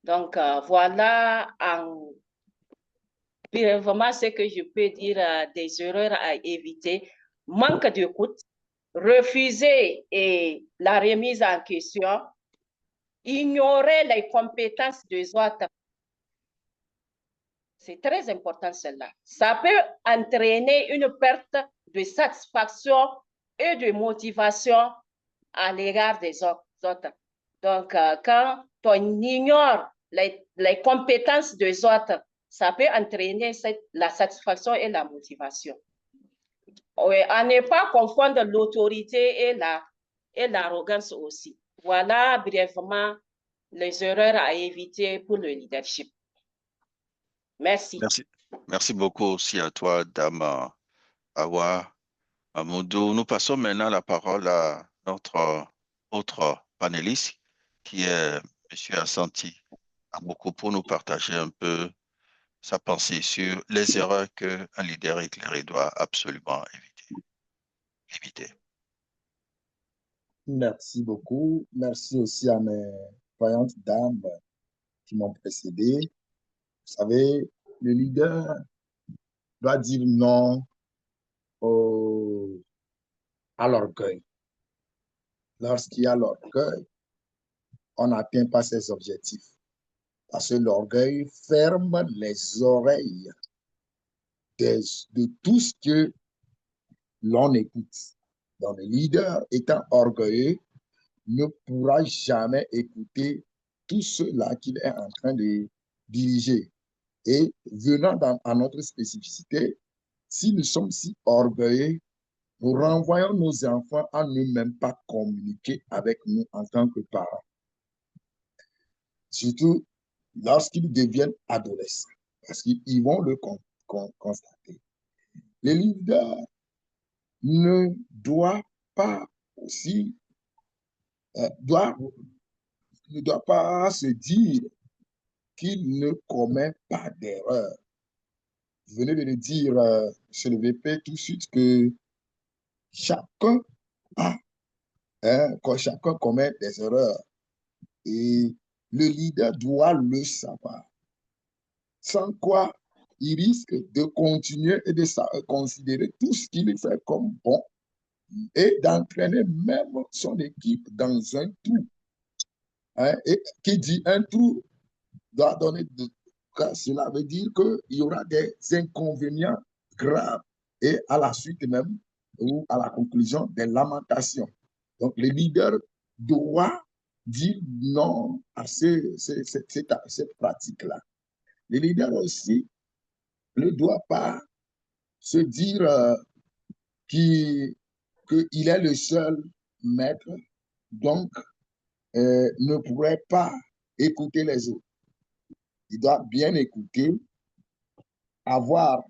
Donc, voilà brièvement ce que je peux dire des erreurs à éviter. Manque d'écoute, refuser la remise en question, ignorer les compétences des autres. C'est très important celle-là. Ça peut entraîner une perte de satisfaction et de motivation à l'égard des autres. Donc, quand on ignore les compétences des autres, ça peut entraîner la satisfaction et la motivation. À ne pas confondre l'autorité et l'arrogance aussi. Voilà brièvement les erreurs à éviter pour le leadership. Merci. Merci beaucoup aussi à toi, Dame Awa Mamoudou. Nous passons maintenant la parole à notre autre panéliste, qui est M. Assanti Aboko, pour nous partager un peu sa pensée sur les erreurs qu'un leader éclairé doit absolument éviter. Merci beaucoup. Merci aussi à mes voyantes dames qui m'ont précédé. Vous savez, le leader doit dire non à l'orgueil. Lorsqu'il y a l'orgueil, on n'atteint pas ses objectifs. Parce que l'orgueil ferme les oreilles de tout ce que l'on écoute. Donc, le leader étant orgueilleux ne pourra jamais écouter tout cela qu'il est en train de diriger. Et venant à notre spécificité, si nous sommes si orgueilleux, nous renvoyons nos enfants à ne même pas communiquer avec nous en tant que parents. Surtout lorsqu'ils deviennent adolescents, parce qu'ils vont le constater. Le leader ne doit pas aussi, ne doit pas se dire qu'il ne commet pas d'erreur. Vous venez de le dire, sur le VP, tout de suite que chacun chacun commet des erreurs. Et le leader doit le savoir. Sans quoi, il risque de continuer et de considérer tout ce qu'il fait comme bon et d'entraîner même son équipe dans un trou. Et qui dit un trou doit donner cela veut dire qu'il y aura des inconvénients graves et à la suite même ou à la conclusion des lamentations. Donc, le leader doit dire non à cette pratique-là. Le leader aussi ne doit pas se dire qu'il est le seul maître, donc ne pourrait pas écouter les autres. Il doit bien écouter, avoir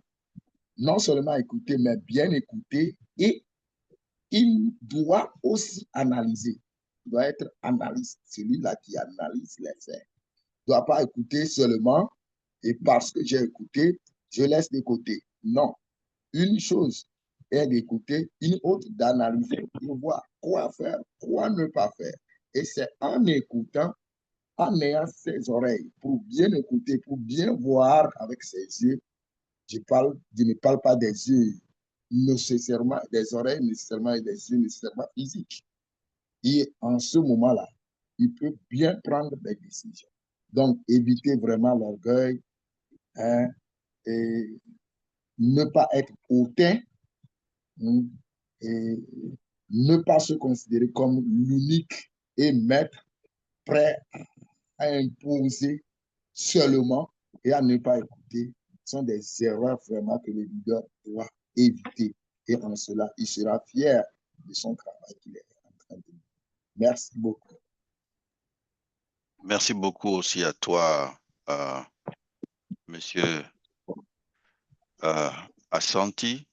non seulement écouter, mais bien écouter, et il doit aussi analyser. Il doit être analyste, celui-là qui analyse les faits. Il ne doit pas écouter seulement et parce que j'ai écouté, je laisse de côté. Non. Une chose est d'écouter, une autre d'analyser, de voir quoi faire, quoi ne pas faire. Et c'est en écoutant, en ayant ses oreilles, pour bien écouter, pour bien voir avec ses yeux. Je ne parle pas des yeux nécessairement, des oreilles nécessairement et des yeux nécessairement physiques. Et en ce moment-là, il peut bien prendre des décisions. Donc, éviter vraiment l'orgueil, et ne pas être hautain, et ne pas se considérer comme l'unique et maître, prêt à imposer seulement et à ne pas écouter sont des erreurs vraiment que le leader doit éviter. Et en cela, il sera fier de son travail qu'il est en train de faire. Merci beaucoup. Merci beaucoup aussi à toi, Monsieur Assanti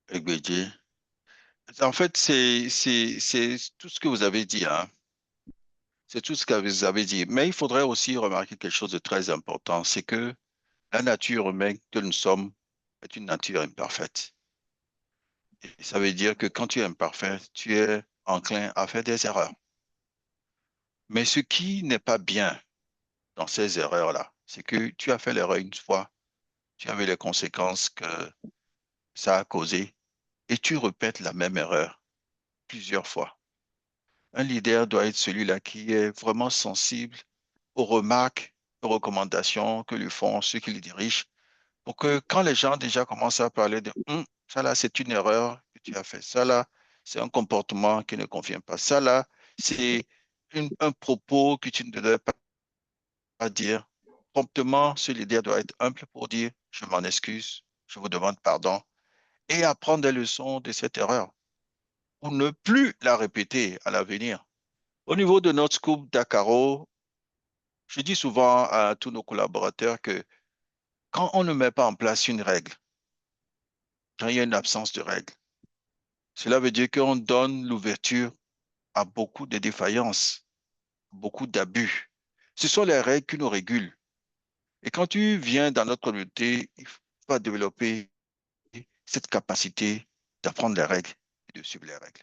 Egbeje. En fait, c'est tout ce que vous avez dit, hein. C'est tout ce que vous avez dit. Mais il faudrait aussi remarquer quelque chose de très important, c'est que la nature humaine que nous sommes est une nature imparfaite. Et ça veut dire que quand tu es imparfait, tu es enclin à faire des erreurs. Mais ce qui n'est pas bien dans ces erreurs-là, c'est que tu as fait l'erreur une fois, tu as vu les conséquences que ça a causées et tu répètes la même erreur plusieurs fois. Un leader doit être celui-là qui est vraiment sensible aux remarques, aux recommandations que lui font ceux qui le dirigent, pour que quand les gens déjà commencent à parler de ça là, c'est une erreur que tu as fait, ça là, c'est un comportement qui ne convient pas, ça là, c'est un propos que tu ne devrais pas dire. Promptement, ce leader doit être humble pour dire je m'en excuse, je vous demande pardon et apprendre des leçons de cette erreur pour ne plus la répéter à l'avenir. Au niveau de notre scoop Dakaro, je dis souvent à tous nos collaborateurs que quand on ne met pas en place une règle, quand il y a une absence de règle, cela veut dire qu'on donne l'ouverture à beaucoup de défaillances, beaucoup d'abus. Ce sont les règles qui nous régulent. Et quand tu viens dans notre communauté, il faut développer cette capacité d'apprendre les règles et de suivre les règles.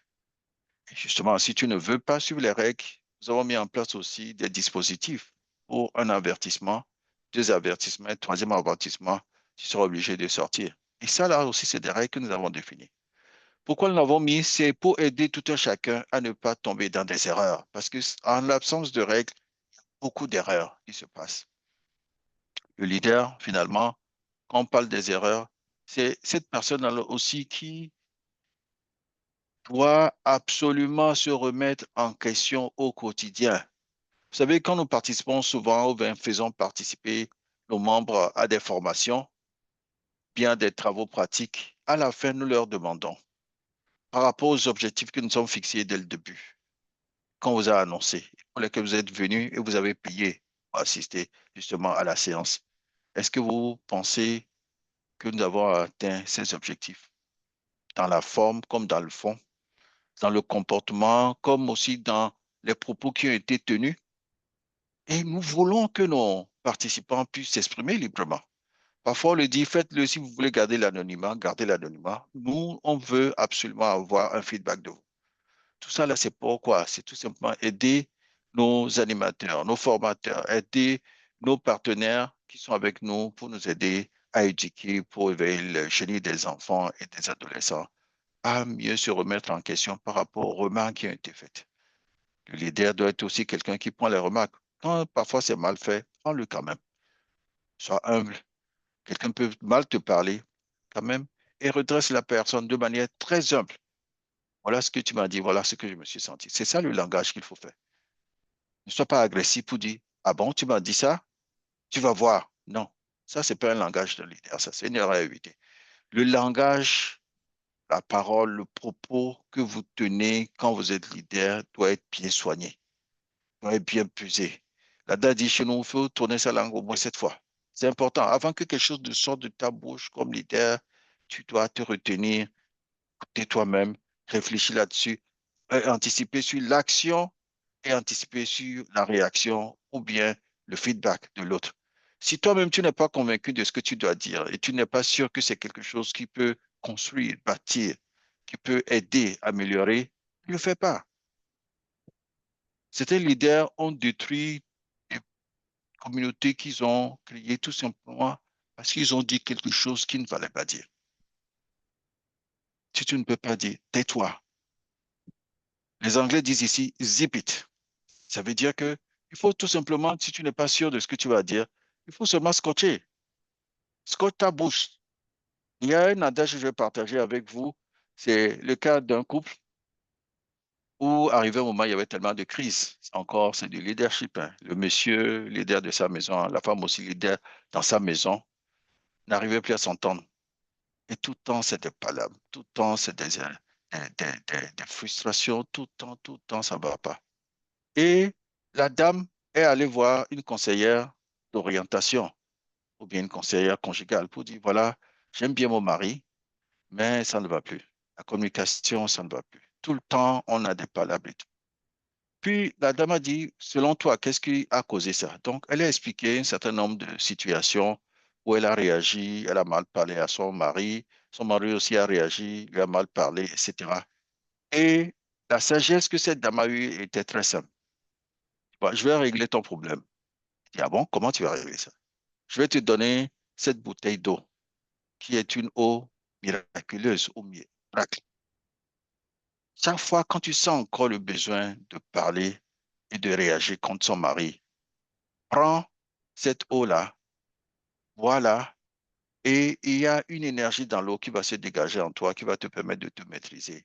Et justement, si tu ne veux pas suivre les règles, nous avons mis en place aussi des dispositifs pour un avertissement, deux avertissements, troisième avertissement, tu seras obligé de sortir. Et ça, là aussi, c'est des règles que nous avons définies. Pourquoi nous l'avons mis? C'est pour aider tout un chacun à ne pas tomber dans des erreurs. Parce qu'en l'absence de règles, beaucoup d'erreurs qui se passent. Le leader, finalement, quand on parle des erreurs, c'est cette personne-là aussi qui doit absolument se remettre en question au quotidien. Vous savez, quand nous participons souvent ou bien faisons participer nos membres à des formations, bien des travaux pratiques, à la fin, nous leur demandons, par rapport aux objectifs que nous sommes fixés dès le début, qu'on vous a annoncé, pour lesquels vous êtes venus et vous avez payé pour assister justement à la séance, est-ce que vous pensez que nous avons atteint ces objectifs dans la forme comme dans le fond, dans le comportement comme aussi dans les propos qui ont été tenus? Et nous voulons que nos participants puissent s'exprimer librement. Parfois, on le dit, faites-le si vous voulez garder l'anonymat, gardez l'anonymat. Nous, on veut absolument avoir un feedback de vous. Tout ça, là, c'est pourquoi? C'est tout simplement aider nos animateurs, nos formateurs, aider nos partenaires qui sont avec nous pour nous aider à éduquer, pour éveiller le génie des enfants et des adolescents à mieux se remettre en question par rapport aux remarques qui ont été faites. Le leader doit être aussi quelqu'un qui prend les remarques. Quand parfois c'est mal fait, prends-le quand même. Sois humble. Quelqu'un peut mal te parler quand même et redresse la personne de manière très humble. Voilà ce que tu m'as dit, voilà ce que je me suis senti. C'est ça le langage qu'il faut faire. Ne sois pas agressif pour dire, ah bon, tu m'as dit ça, tu vas voir. Non, ça, c'est pas un langage de leader, ça, c'est une erreur à éviter. Le langage, la parole, le propos que vous tenez quand vous êtes leader doit être bien soigné, doit être bien pesé. La date dit chez nous, il faut tourner sa langue au moins 7 fois. C'est important. Avant que quelque chose ne sorte de ta bouche comme leader, tu dois te retenir, écouter toi-même, réfléchir là-dessus, anticiper sur l'action et anticiper sur la réaction ou bien le feedback de l'autre. Si toi-même, tu n'es pas convaincu de ce que tu dois dire et tu n'es pas sûr que c'est quelque chose qui peut construire, bâtir, qui peut aider, améliorer, ne le fais pas. Certains leaders ont détruit des communautés qu'ils ont créées tout simplement parce qu'ils ont dit quelque chose qu'ils ne fallait pas dire. Si tu ne peux pas dire, tais-toi. Les Anglais disent ici, zip it. Ça veut dire que il faut tout simplement, si tu n'es pas sûr de ce que tu vas dire, il faut seulement scotcher. Scotche ta bouche. Il y a un adage que je vais partager avec vous, C'est le cas d'un couple où, arrivé un moment, il y avait tellement de crises. Encore, c'est du leadership, hein. Le monsieur, leader de sa maison, la femme aussi, leader dans sa maison, n'arrivait plus à s'entendre. Et tout le temps, c'était palable. Tout le temps, c'est des frustrations. Tout le temps, ça ne va pas. Et la dame est allée voir une conseillère d'orientation ou bien une conseillère conjugale pour dire, voilà, j'aime bien mon mari, mais ça ne va plus. La communication, ça ne va plus. Tout le temps, on a des palabres et tout. Puis la dame a dit, selon toi, qu'est-ce qui a causé ça? Donc, elle a expliqué un certain nombre de situations où elle a réagi, elle a mal parlé à son mari aussi a réagi, lui a mal parlé, etc. Et la sagesse que cette dame a eue était très simple. Bon, je vais régler ton problème. Je dis, ah bon, comment tu vas régler ça? Je vais te donner cette bouteille d'eau qui est une eau miraculeuse ou miracle. Chaque fois quand tu sens encore le besoin de parler et de réagir contre son mari, prends cette eau-là, voilà, et il y a une énergie dans l'eau qui va se dégager en toi, qui va te permettre de te maîtriser.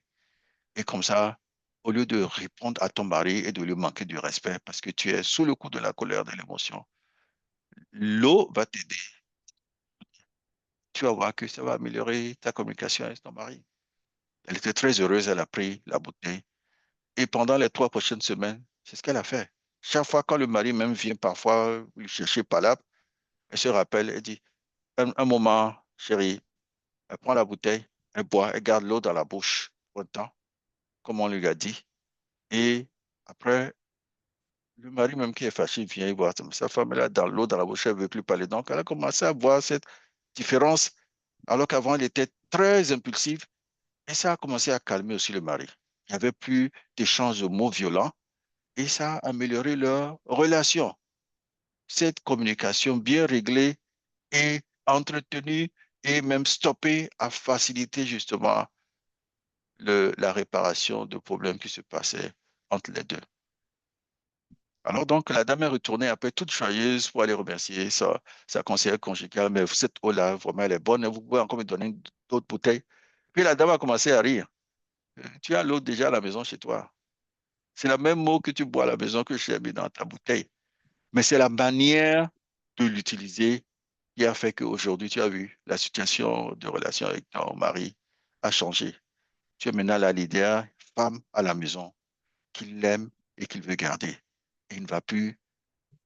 Et comme ça, au lieu de répondre à ton mari et de lui manquer du respect parce que tu es sous le coup de la colère, de l'émotion, l'eau va t'aider. Tu vas voir que ça va améliorer ta communication avec ton mari. Elle était très heureuse, elle a pris la bouteille. Et pendant les 3 prochaines semaines, c'est ce qu'elle a fait. Chaque fois quand le mari même vient parfois lui chercher palabre, elle se rappelle, elle dit, un moment, chérie, elle prend la bouteille, elle boit, elle garde l'eau dans la bouche pour un temps, comme on lui a dit. Et après, le mari même qui est fâché vient voir sa femme, elle a dans l'eau dans la bouche, elle ne veut plus parler. Donc, elle a commencé à voir cette différence, alors qu'avant, elle était très impulsive. Et ça a commencé à calmer aussi le mari. Il n'y avait plus d'échanges de mots violents et ça a amélioré leur relation. Cette communication bien réglée et entretenue et même stoppée a facilité justement la réparation de problèmes qui se passaient entre les deux. Alors donc, la dame est retournée après toute joyeuse pour aller remercier sa conseillère conjugale. Mais cette eau-là, vraiment, elle est bonne. Vous pouvez encore me donner d'autres bouteilles. Puis la dame a commencé à rire. Tu as l'eau déjà à la maison chez toi. C'est la même eau que tu bois à la maison que j'ai mis dans ta bouteille. Mais c'est la manière de l'utiliser qui a fait qu'aujourd'hui, tu as vu, la situation de relation avec ton mari a changé. Tu es maintenant la leader femme à la maison qu'il aime et qu'il veut garder. Et il ne va plus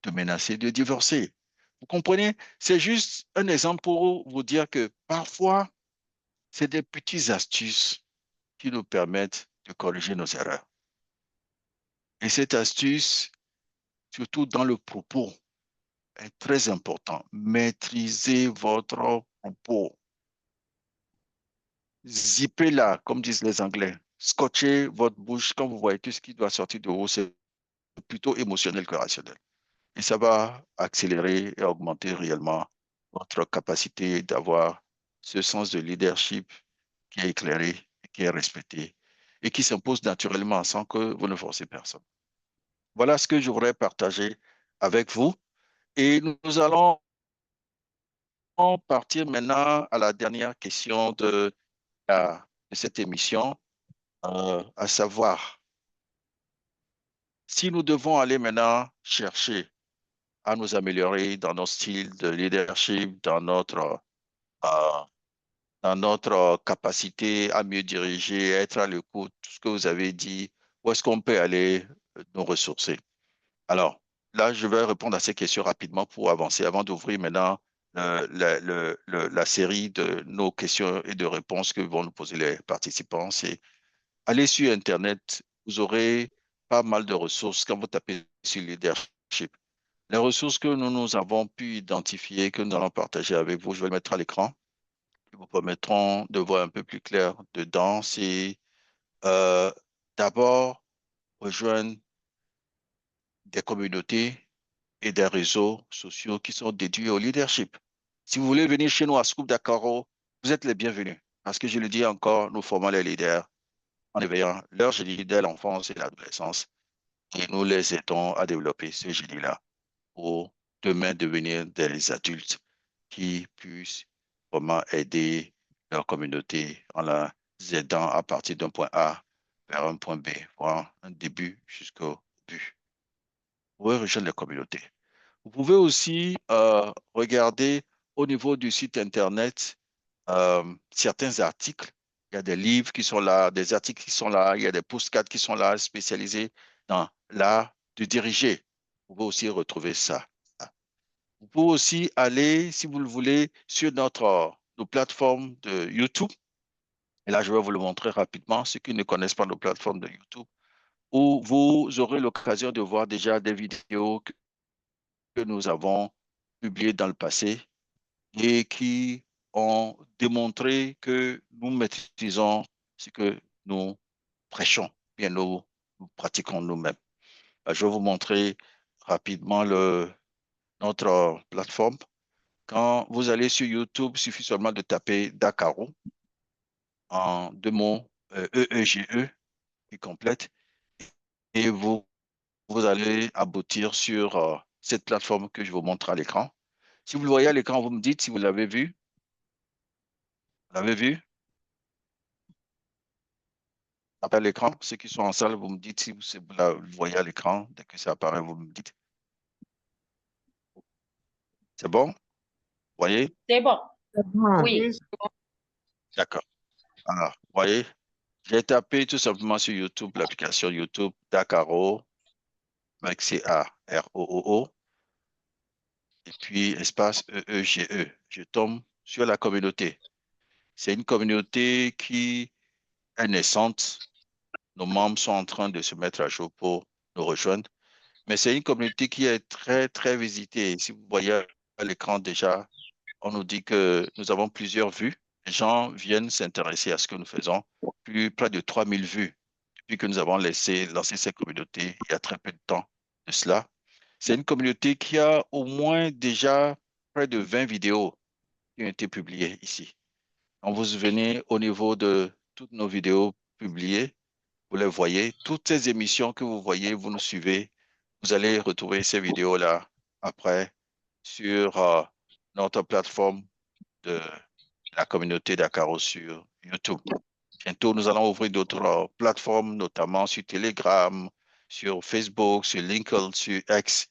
te menacer de divorcer. Vous comprenez? C'est juste un exemple pour vous dire que parfois, c'est des petites astuces qui nous permettent de corriger nos erreurs. Et cette astuce, surtout dans le propos, est très important. Maîtrisez votre propos. Zippez-la, comme disent les Anglais. Scotchez votre bouche quand vous voyez tout ce qui doit sortir de vous. C'est plutôt émotionnel que rationnel. Et ça va accélérer et augmenter réellement votre capacité d'avoir ce sens de leadership qui est éclairé, qui est respecté et qui s'impose naturellement sans que vous ne forcez personne. Voilà ce que je voudrais partager avec vous. Et nous allons partir maintenant à la dernière question de cette émission, à savoir, si nous devons aller maintenant chercher à nous améliorer dans nos styles de leadership, euh, dans notre capacité à mieux diriger, à être à l'écoute, tout ce que vous avez dit, où est-ce qu'on peut aller nous ressourcer? Alors, là, je vais répondre à ces questions rapidement pour avancer avant d'ouvrir maintenant la série de nos questions et de réponses que vont nous poser les participants. C'est aller sur Internet, vous aurez pas mal de ressources quand vous tapez sur leadership. Les ressources que nous avons pu identifier, que nous allons partager avec vous, je vais les mettre à l'écran, qui vous permettront de voir un peu plus clair dedans. C'est d'abord rejoindre des communautés et des réseaux sociaux qui sont dédiés au leadership. Si vous voulez venir chez nous à Scoop Dakaro, vous êtes les bienvenus. Parce que je le dis encore, nous formons les leaders en éveillant leur génie dès l'enfance et l'adolescence. Et nous les aidons à développer ce génie-là pour demain devenir des adultes qui puissent vraiment aider leur communauté en la aidant à partir d'un point A vers un point B, voir un début jusqu'au but. Vous pouvez rejoindre les communautés. Vous pouvez aussi regarder au niveau du site Internet certains articles. Il y a des livres qui sont là, des articles qui sont là, il y a des postcards qui sont là, spécialisés dans l'art de diriger. Vous pouvez aussi retrouver ça. Vous pouvez aussi aller, si vous le voulez, sur nos plateformes de YouTube. Et là, je vais vous le montrer rapidement, ceux qui ne connaissent pas nos plateformes de YouTube, où vous aurez l'occasion de voir déjà des vidéos que nous avons publiées dans le passé et qui ont démontré que nous maîtrisons ce que nous prêchons, bien nous pratiquons nous-mêmes. Je vais vous montrer rapidement notre plateforme. Quand vous allez sur YouTube, il suffit seulement de taper Dakaro en 2 mots, E-E-G-E, qui complète, et vous allez aboutir sur cette plateforme que je vous montre à l'écran. Si vous le voyez à l'écran, vous me dites si vous l'avez vu. Vous l'avez vu? À l'écran, ceux qui sont en salle, vous me dites si vous le voyez à l'écran. Dès que ça apparaît, vous me dites. C'est bon? Vous voyez? C'est bon. Oui. Oui, D'accord. Alors, vous voyez, j'ai tapé tout simplement sur YouTube, l'application YouTube Dakaro, avec C-A-R-O-O-O, et puis espace E-E-G-E. Je tombe sur la communauté. C'est une communauté qui est naissante. Nos membres sont en train de se mettre à jour pour nous rejoindre. Mais c'est une communauté qui est très, très visitée. Si vous voyez à l'écran déjà, on nous dit que nous avons plusieurs vues. Les gens viennent s'intéresser à ce que nous faisons. Près de 3000 vues depuis que nous avons lancer cette communauté il y a très peu de temps de cela. C'est une communauté qui a au moins déjà près de 20 vidéos qui ont été publiées ici. Quand vous venez au niveau de toutes nos vidéos publiées, vous les voyez. Toutes ces émissions que vous voyez, vous nous suivez. Vous allez retrouver ces vidéos-là après sur notre plateforme de la communauté Dakaro sur YouTube. Bientôt, nous allons ouvrir d'autres plateformes, notamment sur Telegram, sur Facebook, sur LinkedIn, sur X,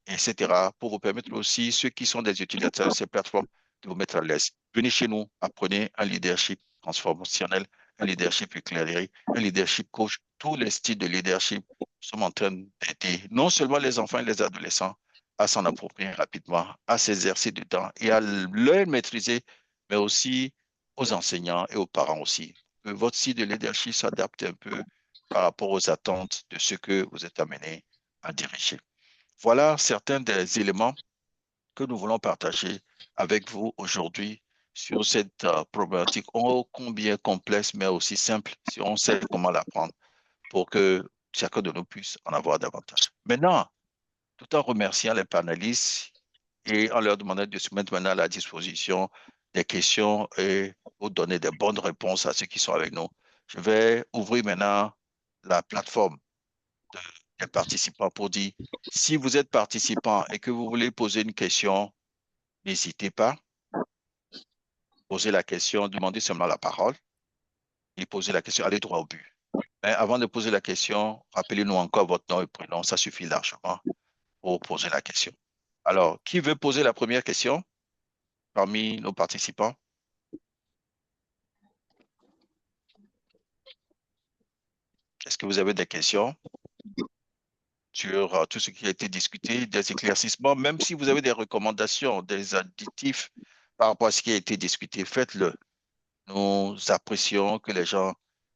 etc., pour vous permettre aussi, ceux qui sont des utilisateurs de ces plateformes, de vous mettre à l'aise. Venez chez nous, apprenez un leadership transformationnel, un leadership éclairé, un leadership coach, tous les styles de leadership. Nous sommes en train d'aider non seulement les enfants et les adolescents à s'en approprier rapidement, à s'exercer dedans et à le maîtriser, mais aussi aux enseignants et aux parents aussi. Que votre style de leadership s'adapte un peu par rapport aux attentes de ceux que vous êtes amenés à diriger. Voilà certains des éléments que nous voulons partager avec vous aujourd'hui sur cette problématique ô combien complexe, mais aussi simple, si on sait comment l'apprendre, pour que chacun de nous puisse en avoir davantage. Maintenant, tout en remerciant les panélistes et en leur demandant de se mettre maintenant à la disposition des questions et pour donner des bonnes réponses à ceux qui sont avec nous, je vais ouvrir maintenant la plateforme des participants pour dire, si vous êtes participant et que vous voulez poser une question, n'hésitez pas. Posez la question, demandez seulement la parole et posez la question, allez droit au but. Mais avant de poser la question, rappelez-nous encore votre nom et prénom, ça suffit largement pour poser la question. Alors, qui veut poser la première question parmi nos participants? Est-ce que vous avez des questions sur tout ce qui a été discuté, des éclaircissements, même si vous avez des recommandations, des additifs par rapport à ce qui a été discuté, faites-le. Nous apprécions que les gens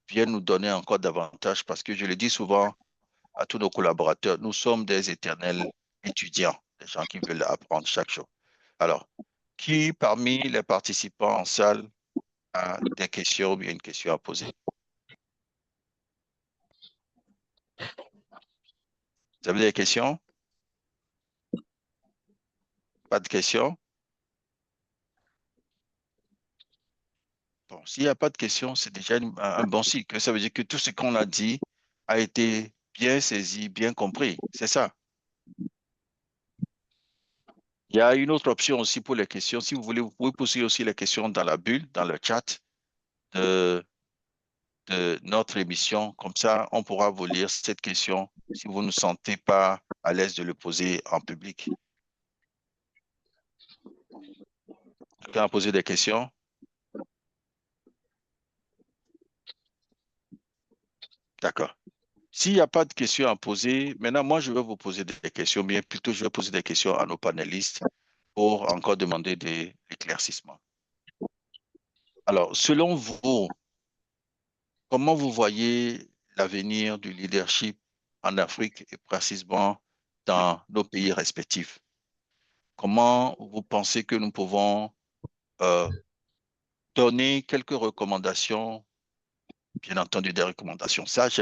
viennent nous donner encore davantage parce que je le dis souvent à tous nos collaborateurs, nous sommes des éternels étudiants, des gens qui veulent apprendre chaque jour. Alors, qui parmi les participants en salle a des questions ou bien une question à poser? Vous avez des questions? Pas de questions? Bon, s'il n'y a pas de questions, c'est déjà un bon signe. Ça veut dire que tout ce qu'on a dit a été bien saisi, bien compris. C'est ça. Il y a une autre option aussi pour les questions. Si vous voulez, vous pouvez poser aussi les questions dans la bulle, dans le chat de notre émission. Comme ça, on pourra vous lire cette question si vous ne sentez pas à l'aise de le poser en public. Quelqu'un a posé des questions? D'accord. S'il n'y a pas de questions à poser, maintenant, moi, je vais vous poser des questions, bien plutôt, je vais poser des questions à nos panélistes pour encore demander des éclaircissements. Alors, selon vous, comment vous voyez l'avenir du leadership en Afrique et précisément dans nos pays respectifs? Comment vous pensez que nous pouvons donner quelques recommandations, bien entendu des recommandations sages,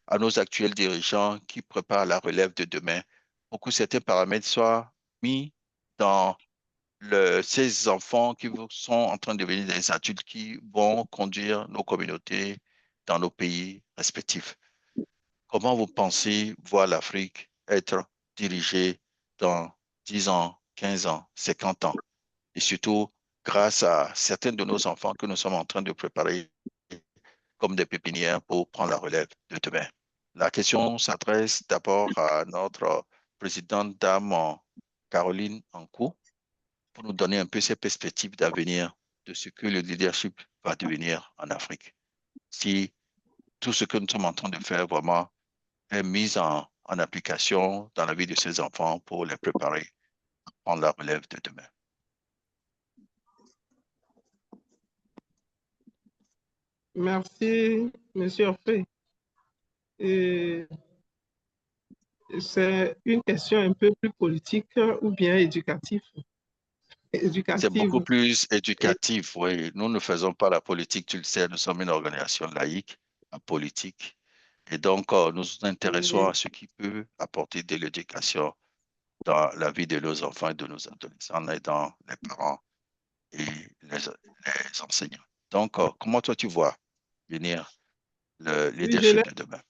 à nos actuels dirigeants qui préparent la relève de demain pour que certains paramètres soient mis dans ces enfants qui sont en train de devenir des adultes qui vont conduire nos communautés dans nos pays respectifs. Comment vous pensez voir l'Afrique être dirigée dans 10 ans, 15 ans, 50 ans? Et surtout, grâce à certains de nos enfants que nous sommes en train de préparer comme des pépinières pour prendre la relève de demain. La question s'adresse d'abord à notre présidente, Dame Caroline Ankou, pour nous donner un peu ses perspectives d'avenir de ce que le leadership va devenir en Afrique. Si tout ce que nous sommes en train de faire vraiment est mis en application dans la vie de ces enfants pour les préparer à prendre la relève de demain. Merci, Monsieur Orphée. C'est une question un peu plus politique ou bien éducative. C'est beaucoup plus éducatif, oui. Nous ne faisons pas la politique, tu le sais, nous sommes une organisation laïque, apolitique. Et donc, nous nous intéressons à ce qui peut apporter de l'éducation dans la vie de nos enfants et de nos adolescents, en aidant les parents et les enseignants. Donc, comment toi tu vois venir le leadership de demain?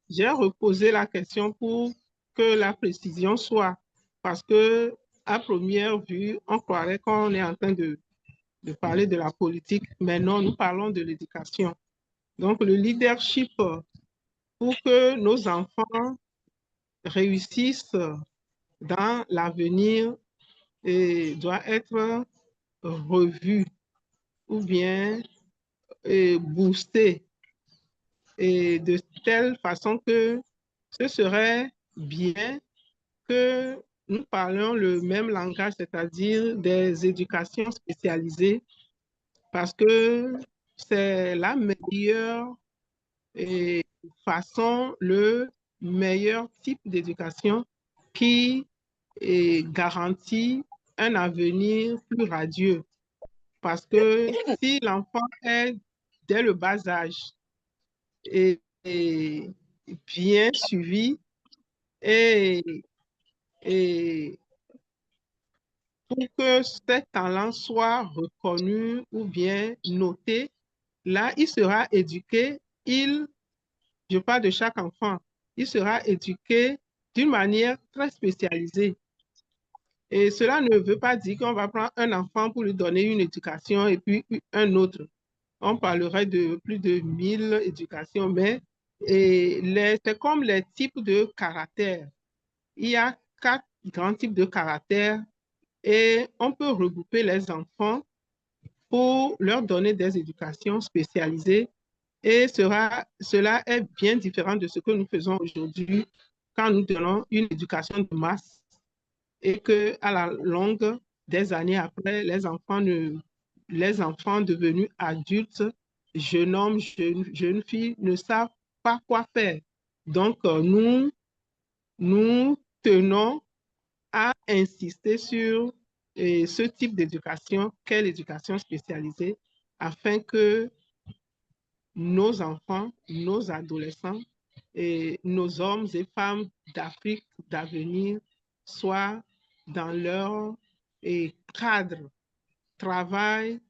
J'ai reposé la question pour que la précision soit, parce que à première vue, on croirait qu'on est en train de parler de la politique, mais non, nous parlons de l'éducation. Donc, le leadership, pour que nos enfants réussissent dans l'avenir, doit être revu ou bien boosté, et de telle façon que ce serait bien que nous parlions le même langage, c'est-à-dire des éducations spécialisées, parce que c'est la meilleure façon, le meilleur type d'éducation qui garantit un avenir plus radieux. Parce que si l'enfant est dès le bas âge et bien suivi et pour que ces talents soient reconnus ou bien notés, là, il sera éduqué, je parle de chaque enfant, il sera éduqué d'une manière très spécialisée. Et cela ne veut pas dire qu'on va prendre un enfant pour lui donner une éducation et puis un autre. On parlerait de plus de 1000 éducations, mais c'est comme les types de caractères. Il y a 4 grands types de caractères et on peut regrouper les enfants pour leur donner des éducations spécialisées, et cela est bien différent de ce que nous faisons aujourd'hui quand nous donnons une éducation de masse et qu'à la longue des années après, les enfants devenus adultes, jeunes hommes, jeunes filles, ne savent pas quoi faire. Donc, nous tenons à insister sur ce type d'éducation qu'est l'éducation spécialisée, afin que nos enfants, nos adolescents et nos hommes et femmes d'Afrique d'avenir soient dans leur cadre, travail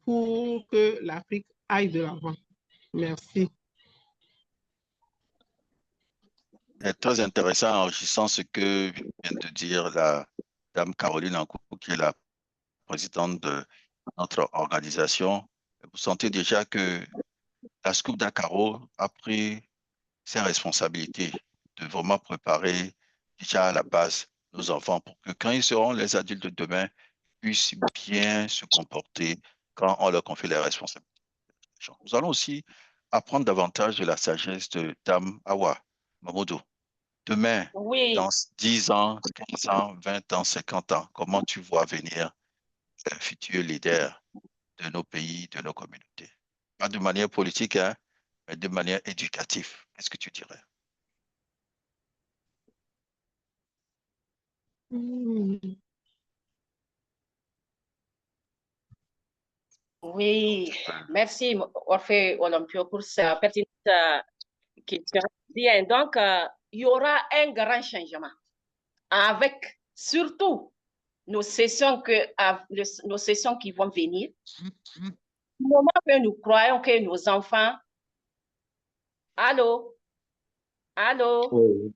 pour que l'Afrique aille de l'avant. Merci. C'est très intéressant, enrichissant ce que vient de dire la Dame Caroline Ankou, qui est la présidente de notre organisation Vous sentez déjà que la Scoop Dakaro a pris ses responsabilités de vraiment préparer déjà à la base nos enfants pour que quand ils seront les adultes de demain, ils puissent bien se comporter quand on leur confie les responsabilités. Nous allons aussi apprendre davantage de la sagesse de Dame Awa Mamoudou. Demain, Oui, dans 10 ans, 15 ans, 20 ans, 50 ans, comment tu vois venir un futur leader de nos pays, de nos communautés? Pas de manière politique, hein, mais de manière éducative. Qu'est-ce que tu dirais? oui. Merci, Orphée Olympio, pour cette petite question. Bien, donc, il y aura un grand changement avec surtout nos sessions qui vont venir. Au moment que nous croyons que nos enfants... Allô? Allô? Oui,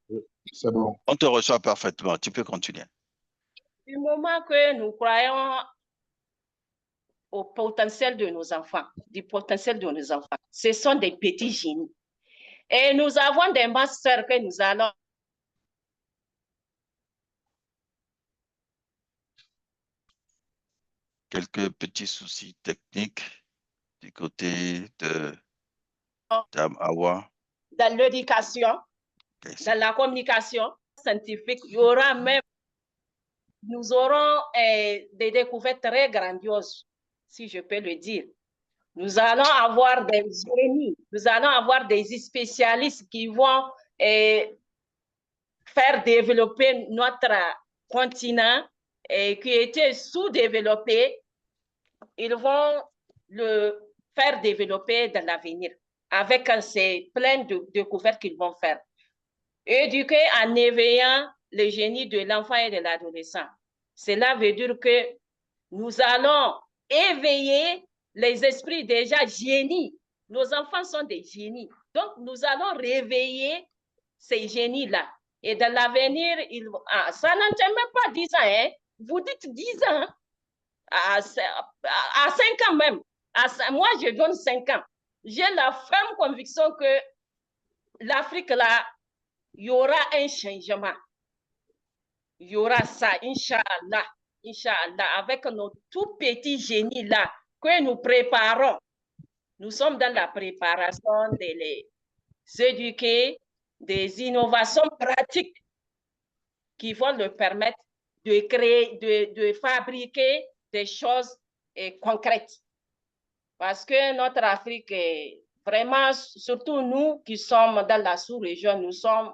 c'est bon. On te reçoit parfaitement. Tu peux continuer. Du moment que nous croyons au potentiel de nos enfants, du potentiel de nos enfants, ce sont des petits génies. Et nous avons des masters que nous allons... Quelques petits soucis techniques du côté de Dame Awa. Dans l'éducation, Okay, dans la communication scientifique, il y aura même... Nous aurons des découvertes très grandioses, si je peux le dire. Nous allons avoir des génies, nous allons avoir des spécialistes qui vont faire développer notre continent qui était sous-développé. Ils vont le faire développer dans l'avenir avec ces plein de découvertes qu'ils vont faire. Éduquer en éveillant le génie de l'enfant et de l'adolescent. Cela veut dire que nous allons éveiller les esprits déjà génies. Nos enfants sont des génies. Donc, nous allons réveiller ces génies-là. Et dans l'avenir, ça n'entend même pas 10 ans. Hein? Vous dites 10 ans. À 5 ans même. Moi, je donne 5 ans. J'ai la ferme conviction que l'Afrique, là, il y aura un changement. Il y aura ça, Inch'Allah. Inch'Allah, avec nos tout petits génies là que nous préparons. Nous sommes dans la préparation de les éduquer, des innovations pratiques qui vont leur permettre de créer, de fabriquer des choses concrètes. Parce que notre Afrique est vraiment, surtout nous qui sommes dans la sous-région, nous sommes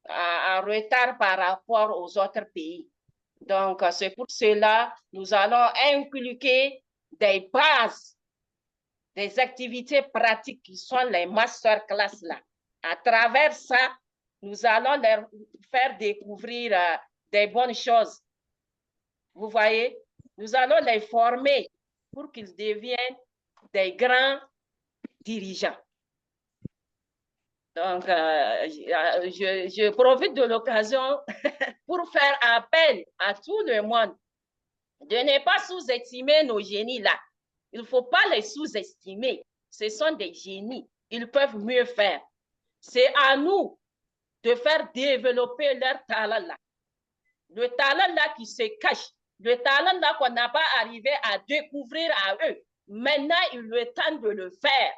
en retard par rapport aux autres pays. Donc, c'est pour cela que nous allons inculquer des bases, des activités pratiques qui sont les masterclass là. À travers ça, nous allons leur faire découvrir des bonnes choses. Vous voyez, nous allons les former pour qu'ils deviennent des grands dirigeants. Donc, je profite de l'occasion pour faire appel à tout le monde de ne pas sous-estimer nos génies-là. Il ne faut pas les sous-estimer. Ce sont des génies. Ils peuvent mieux faire. C'est à nous de faire développer leur talent-là. Le talent-là qui se cache, le talent-là qu'on n'a pas arrivé à découvrir à eux. Maintenant, il est temps de le faire.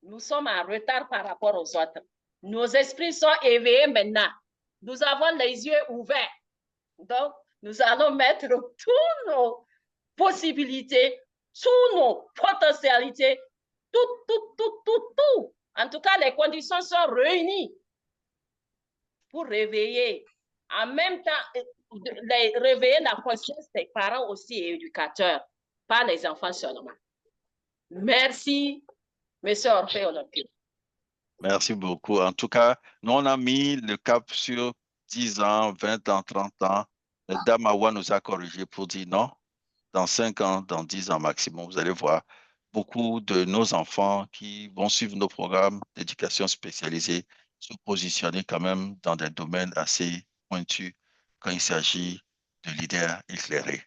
Nous sommes en retard par rapport aux autres. Nos esprits sont éveillés maintenant. Nous avons les yeux ouverts. Donc, nous allons mettre toutes nos possibilités, toutes nos potentialités, tout. En tout cas, les conditions sont réunies pour réveiller. En même temps, réveiller la conscience des parents aussi et éducateurs, pas les enfants seulement. Merci. Monsieur Orphée Olympio. Merci beaucoup. En tout cas, nous, on a mis le cap sur 10 ans, 20 ans, 30 ans. Dame Awa nous a corrigé pour dire non, dans 5 ans, dans 10 ans maximum, vous allez voir beaucoup de nos enfants qui vont suivre nos programmes d'éducation spécialisée se positionner quand même dans des domaines assez pointus quand il s'agit de leaders éclairés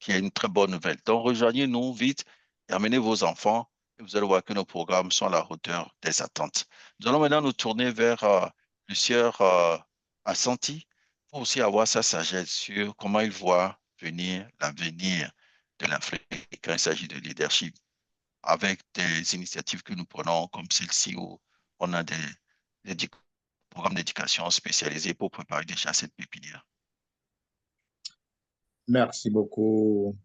qui est une très bonne nouvelle. Donc, rejoignez-nous vite et amenez vos enfants et vous allez voir que nos programmes sont à la hauteur des attentes. Nous allons maintenant nous tourner vers le sieur Assanti pour aussi avoir sa sagesse sur comment il voit venir l'avenir de l'Afrique quand il s'agit de leadership avec des initiatives que nous prenons comme celle-ci où on a des programmes d'éducation spécialisés pour préparer déjà cette pépinière. Merci beaucoup.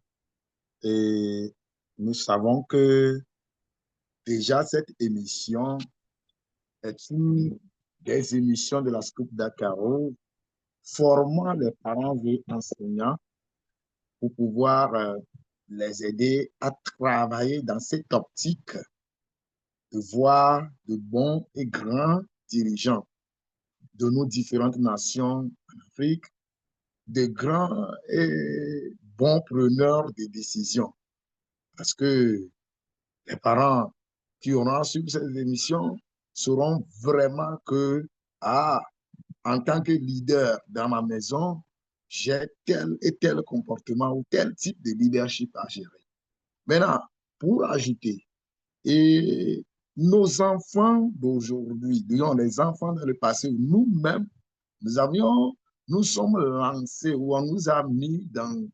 Et nous savons que déjà cette émission est une des émissions de la Scoop Dakaro formant les parents et enseignants pour pouvoir les aider à travailler dans cette optique de voir de bons et grands dirigeants de nos différentes nations en Afrique, de grands et bons preneurs de décisions. Parce que les parents qui auront suivi cette émission sauront vraiment que, en tant que leader dans ma maison, j'ai tel et tel comportement ou tel type de leadership à gérer. Maintenant, pour ajouter, et nos enfants d'aujourd'hui, disons les enfants dans le passé, nous-mêmes, nous sommes lancés ou on nous a mis dans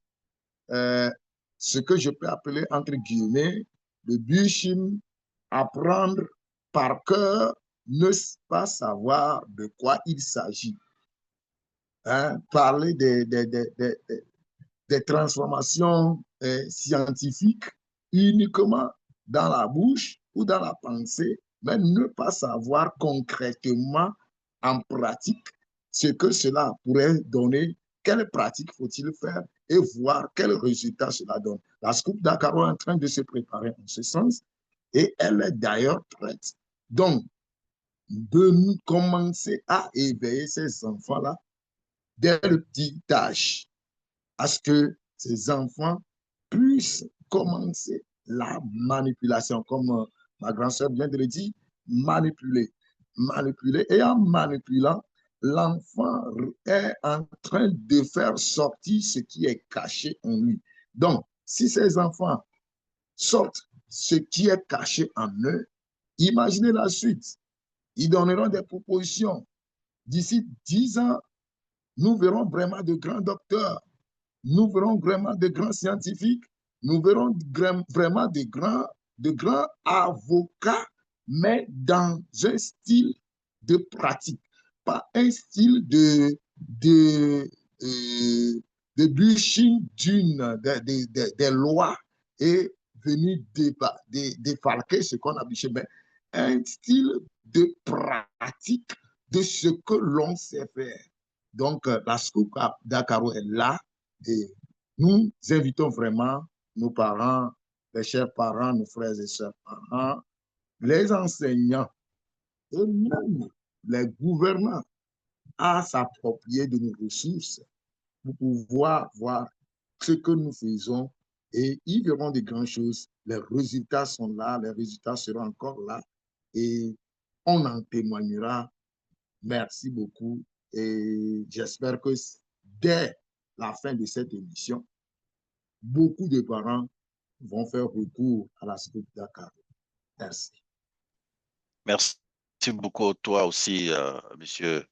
ce que je peux appeler, entre guillemets, le bushing, apprendre par cœur, ne pas savoir de quoi il s'agit. Hein, parler des transformations scientifiques uniquement dans la bouche ou dans la pensée, mais ne pas savoir concrètement en pratique ce que cela pourrait donner, quelle pratique faut-il faire et voir quel résultat cela donne. La Scoop Dakaro est en train de se préparer en ce sens et elle est d'ailleurs prête. Donc, de commencer à éveiller ces enfants-là dès le petit âge, à ce que ces enfants puissent commencer la manipulation, comme ma grand-sœur vient de le dire, manipuler. Manipuler. Et en manipulant, l'enfant est en train de faire sortir ce qui est caché en lui. Donc, si ces enfants sortent ce qui est caché en eux, imaginez la suite. Ils donneront des propositions. D'ici 10 ans, nous verrons vraiment de grands docteurs. Nous verrons vraiment de grands scientifiques, nous verrons vraiment de grands avocats, mais dans un style de pratique, pas un style de bushing des lois et venir défalquer ce qu'on a bûché, mais un style de pratique de ce que l'on sait faire. Donc, la Scoop Dakaro est là. Et nous invitons vraiment nos parents, les chers parents, nos frères et sœurs parents, les enseignants et même les gouvernants à s'approprier de nos ressources pour pouvoir voir ce que nous faisons et ils verront de grandes choses. Les résultats sont là, les résultats seront encore là et on en témoignera. Merci beaucoup et j'espère que dès la fin de cette émission, beaucoup de parents vont faire recours à la Scoop Dakaro. Merci. Merci beaucoup à toi aussi, monsieur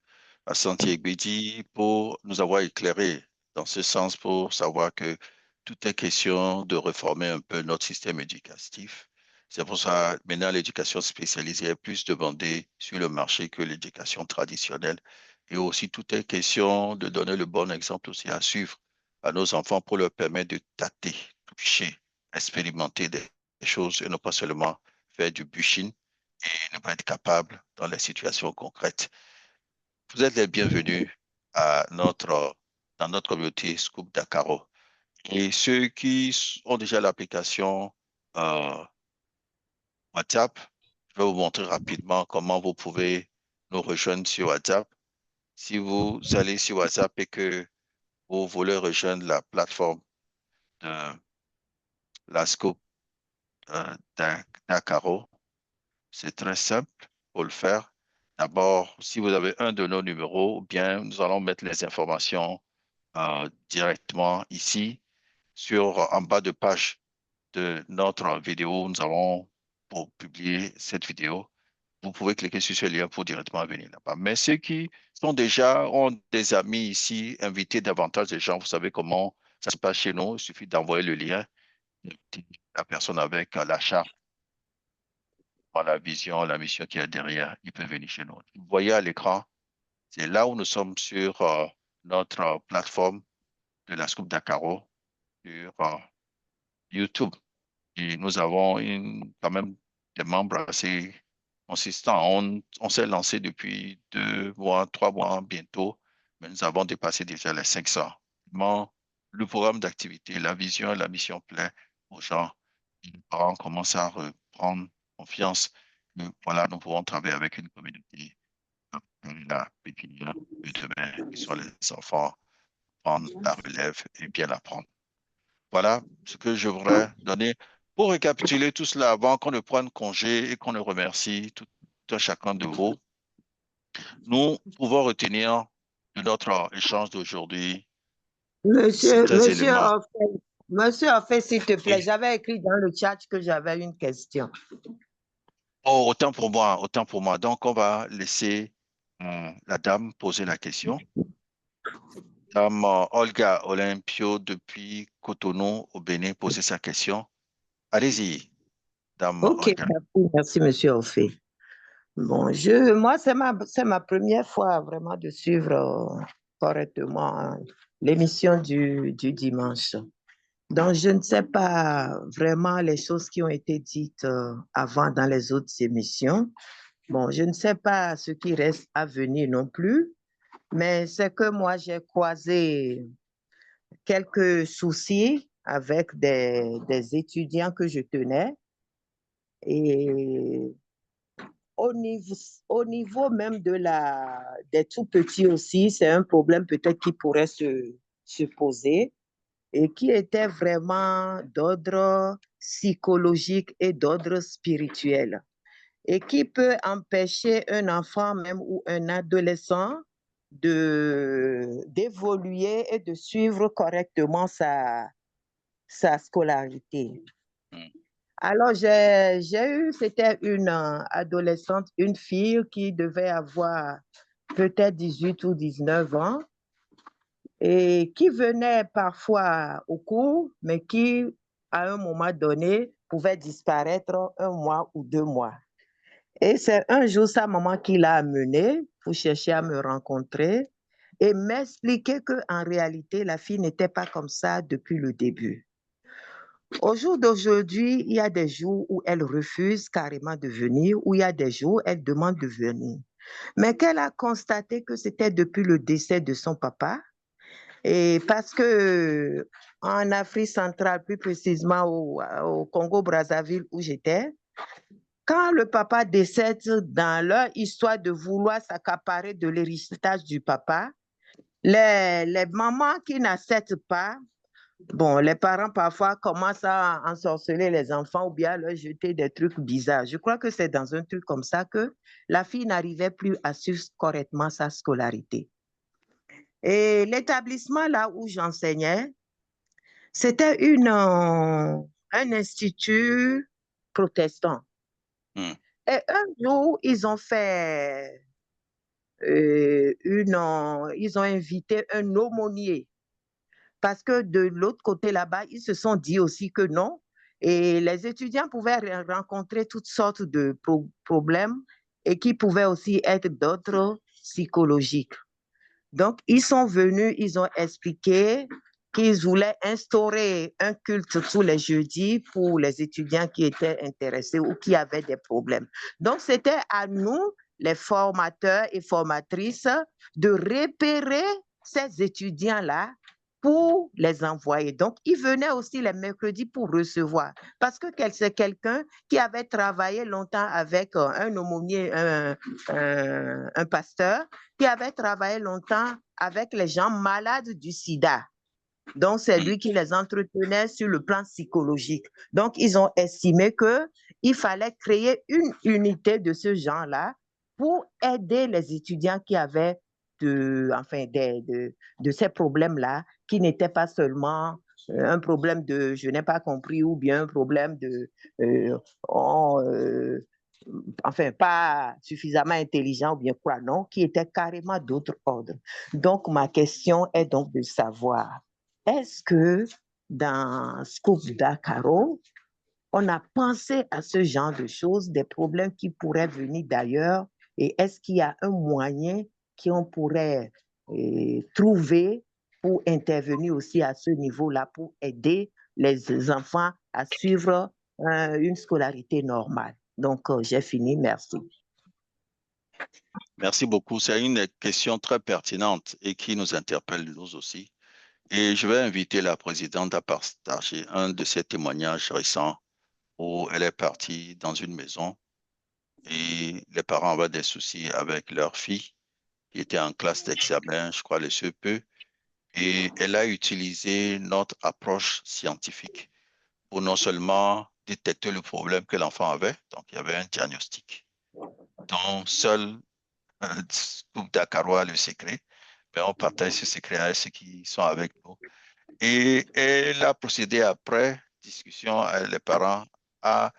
Assanti Egbedi, pour nous avoir éclairé dans ce sens pour savoir que tout est question de réformer un peu notre système éducatif. C'est pour ça maintenant l'éducation spécialisée est plus demandée sur le marché que l'éducation traditionnelle. Et aussi tout est question de donner le bon exemple aussi à suivre à nos enfants pour leur permettre de tâter, toucher, expérimenter des choses et non pas seulement faire du bushing et ne pas être capable dans les situations concrètes. Vous êtes les bienvenus dans notre communauté Scoop Dakaro. Et ceux qui ont déjà l'application WhatsApp, je vais vous montrer rapidement comment vous pouvez nous rejoindre sur WhatsApp. Si vous allez sur WhatsApp et que vous voulez rejoindre la plateforme de la Scoop Dakaro, c'est très simple pour le faire. D'abord, si vous avez un de nos numéros, bien, nous allons mettre les informations directement ici. en bas de page de notre vidéo, nous allons pour publier cette vidéo. Vous pouvez cliquer sur ce lien pour directement venir là-bas. Mais ceux qui ont des amis ici, inviter davantage de gens, vous savez comment ça se passe chez nous. Il suffit d'envoyer le lien. La personne avec l'achat, la vision, la mission qui est derrière, il peut venir chez nous. Vous voyez à l'écran, c'est là où nous sommes sur notre plateforme de la Scoop Dakaro sur YouTube. Et nous avons quand même des membres assez consistants. On s'est lancé depuis 2 mois, 3 mois bientôt, mais nous avons dépassé déjà les 500. Le programme d'activité, la vision et la mission plaît aux gens. Les parents commencent à reprendre confiance. Voilà, nous pouvons travailler avec une communauté. La pécuniaire de demain, qui sont les enfants, prendre la relève et bien l'apprendre. Voilà ce que je voudrais donner. Pour récapituler tout cela, avant qu'on ne prenne congé et qu'on ne remercie tout un chacun de vous, nous pouvons retenir de notre échange d'aujourd'hui Monsieur, ces éléments. Offet, s'il te plaît, Oui. j'avais écrit dans le chat que j'avais une question. Oh, autant pour moi, autant pour moi. Donc, on va laisser la dame poser la question. Dame Olga Olympio, depuis Cotonou, au Bénin, poser sa question. Allez-y, dame Ok, Olga. merci, monsieur Offet. Bon, moi, c'est ma première fois vraiment de suivre correctement l'émission du dimanche. Donc, je ne sais pas vraiment les choses qui ont été dites avant dans les autres émissions. Bon, je ne sais pas ce qui reste à venir non plus, mais c'est que moi, j'ai croisé quelques soucis avec des étudiants que je tenais. Et au niveau même des tout petits aussi, c'est un problème peut-être qui pourrait se poser et qui était vraiment d'ordre psychologique et d'ordre spirituel et qui peut empêcher un enfant même ou un adolescent d'évoluer et de suivre correctement sa scolarité. Alors, c'était une adolescente, une fille qui devait avoir peut-être 18 ou 19 ans et qui venait parfois au cours, mais qui, à un moment donné, pouvait disparaître 1 mois ou 2 mois. Et c'est un jour sa maman qui l'a amenée pour chercher à me rencontrer et m'expliquer qu'en réalité, la fille n'était pas comme ça depuis le début. Au jour d'aujourd'hui, il y a des jours où elle refuse carrément de venir, où il y a des jours où elle demande de venir. Mais qu'elle a constaté que c'était depuis le décès de son papa, et parce que en Afrique centrale, plus précisément au Congo-Brazzaville où j'étais, quand le papa décède, dans leur histoire de vouloir s'accaparer de l'héritage du papa, les mamans qui n'acceptent pas, bon, les parents parfois commencent à ensorceler les enfants ou bien leur jeter des trucs bizarres. Je crois que c'est dans un truc comme ça que la fille n'arrivait plus à suivre correctement sa scolarité. Et l'établissement là où j'enseignais, c'était un institut protestant. Et un jour, ils ont fait ils ont invité un aumônier parce que de l'autre côté là-bas, ils se sont dit aussi que non. Et les étudiants pouvaient rencontrer toutes sortes de problèmes et qui pouvaient aussi être d'ordre psychologique. Donc, ils sont venus, ils ont expliqué qu'ils voulaient instaurer un culte tous les jeudis pour les étudiants qui étaient intéressés ou qui avaient des problèmes. Donc, c'était à nous, les formateurs et formatrices, de repérer ces étudiants-là pour les envoyer. Donc, ils venaient aussi les mercredis pour recevoir. Parce que c'est quelqu'un qui avait travaillé longtemps avec un aumônier, un pasteur, qui avait travaillé longtemps avec les gens malades du sida. Donc, c'est lui qui les entretenait sur le plan psychologique. Donc, ils ont estimé qu'il fallait créer une unité de ce genre-là pour aider les étudiants qui avaient de ces problèmes-là, qui n'étaient pas seulement un problème de je n'ai pas compris ou bien un problème de enfin pas suffisamment intelligent ou bien quoi, non, qui était carrément d'autre ordre. Donc ma question est donc de savoir, est-ce que dans Scoop Dakaro, on a pensé à ce genre de choses, des problèmes qui pourraient venir d'ailleurs, et est-ce qu'il y a un moyen qu'on pourrait trouver pour intervenir aussi à ce niveau-là, pour aider les enfants à suivre une scolarité normale? Donc, j'ai fini, merci. Merci beaucoup. C'est une question très pertinente et qui nous interpelle nous aussi. Et je vais inviter la présidente à partager un de ses témoignages récents où elle est partie dans une maison et les parents avaient des soucis avec leur fille qui était en classe d'examen, je crois le CEP, et elle a utilisé notre approche scientifique pour non seulement détecter le problème que l'enfant avait, donc il y avait un diagnostic dont seul Scoop Dakaro a le secret, mais on partage ce secret avec ceux qui sont avec nous. Et elle a procédé après discussion avec les parents à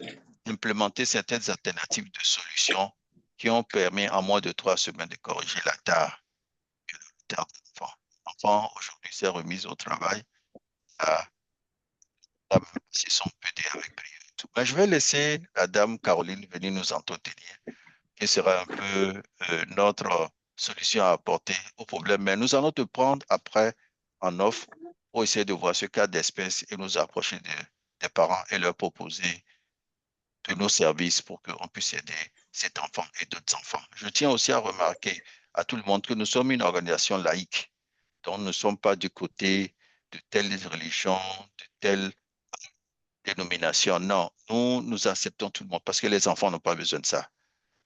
implémenter certaines alternatives de solutions qui ont permis en moins de 3 semaines de corriger la tare de l'enfant. L'enfant aujourd'hui s'est remis au travail à passer son PD avec brio. Mais je vais laisser la dame Caroline venir nous entretenir, qui sera un peu notre solution à apporter au problème. Mais nous allons te prendre après en offre pour essayer de voir ce cas d'espèce et nous approcher des parents et leur proposer de nos services pour qu'on puisse aider cet enfant et d'autres enfants. Je tiens aussi à remarquer à tout le monde que nous sommes une organisation laïque, donc nous ne sommes pas du côté de telle religion, de telle dénomination. Non, nous acceptons tout le monde parce que les enfants n'ont pas besoin de ça.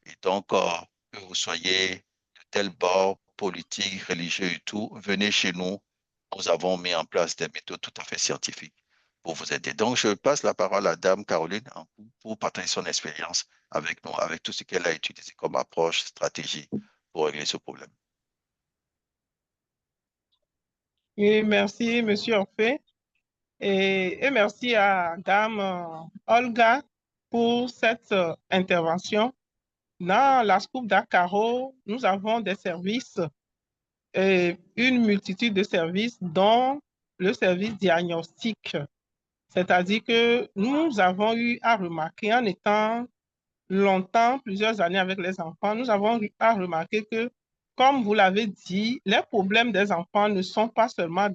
Et donc, que vous soyez de tel bord politique, religieux et tout, venez chez nous. Nous avons mis en place des méthodes tout à fait scientifiques pour vous aider. Donc, je passe la parole à Dame Caroline pour partager son expérience avec nous, avec tout ce qu'elle a utilisé comme approche, stratégie pour régler ce problème. Et merci, Monsieur Orphée. Et merci à Dame Olga pour cette intervention. Dans la Scoop Dakaro, nous avons des services, une multitude de services, dont le service diagnostic. C'est-à-dire que nous avons eu à remarquer, en étant longtemps, plusieurs années avec les enfants, nous avons eu à remarquer que, comme vous l'avez dit, les problèmes des enfants ne sont pas seulement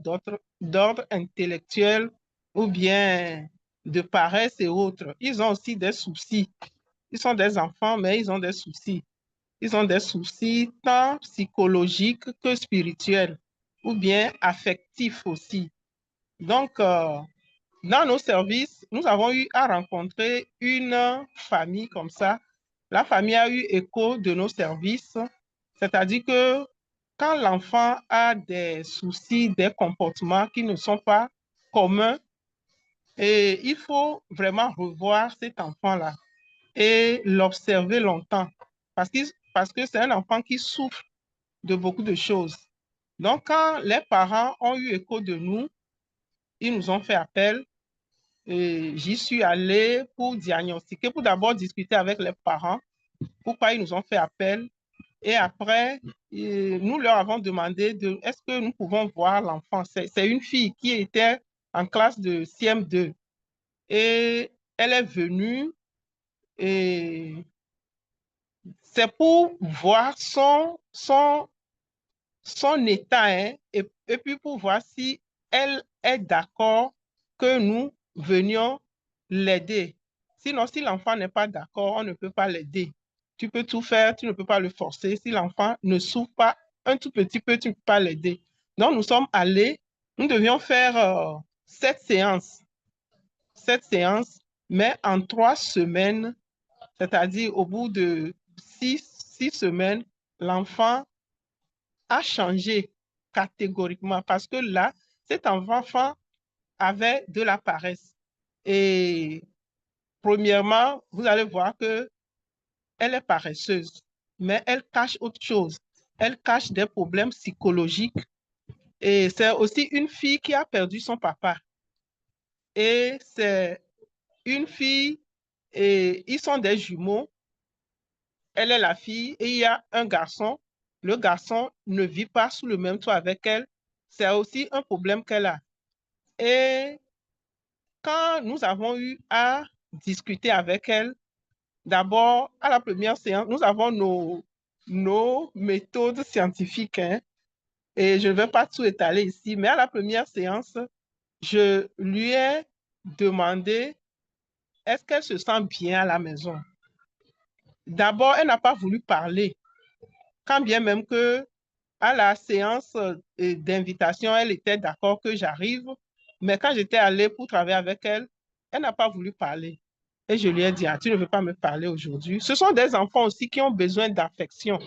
d'ordre intellectuel ou bien de paresse et autres. Ils ont aussi des soucis. Ils sont des enfants, mais ils ont des soucis. Ils ont des soucis tant psychologiques que spirituels ou bien affectifs aussi. Donc, dans nos services, nous avons eu à rencontrer une famille comme ça. La famille a eu écho de nos services, c'est-à-dire que quand l'enfant a des soucis, des comportements qui ne sont pas communs, et il faut vraiment revoir cet enfant-là et l'observer longtemps parce que c'est un enfant qui souffre de beaucoup de choses. Donc, quand les parents ont eu écho de nous, ils nous ont fait appel. J'y suis allée pour diagnostiquer, pour d'abord discuter avec les parents, pourquoi ils nous ont fait appel. Et après, nous leur avons demandé est-ce que nous pouvons voir l'enfant. C'est une fille qui était en classe de CM2. Et elle est venue et c'est pour voir son état, hein, et puis pour voir si elle est d'accord que nous venions l'aider. Sinon, si l'enfant n'est pas d'accord, on ne peut pas l'aider. Tu peux tout faire, tu ne peux pas le forcer. Si l'enfant ne souffre pas un tout petit peu, tu ne peux pas l'aider. Donc, nous sommes allés, nous devions faire 7 séances. 7 séances, mais en 3 semaines, c'est-à-dire au bout de 6 semaines, l'enfant a changé catégoriquement parce que là, cet enfant avait de la paresse. Et premièrement, vous allez voir que elle est paresseuse, mais elle cache autre chose. Elle cache des problèmes psychologiques. Et c'est aussi une fille qui a perdu son papa. Et c'est une fille, et ils sont des jumeaux. Elle est la fille et il y a un garçon. Le garçon ne vit pas sous le même toit avec elle. C'est aussi un problème qu'elle a. Et quand nous avons eu à discuter avec elle, d'abord, à la première séance, nous avons nos méthodes scientifiques, hein, et je ne vais pas tout étaler ici, mais à la première séance, je lui ai demandé est-ce qu'elle se sent bien à la maison. D'abord, elle n'a pas voulu parler, quand bien même que à la séance d'invitation, elle était d'accord que j'arrive, mais quand j'étais allée pour travailler avec elle, elle n'a pas voulu parler. Et je lui ai dit, ah, tu ne veux pas me parler aujourd'hui. Ce sont des enfants aussi qui ont besoin d'affection.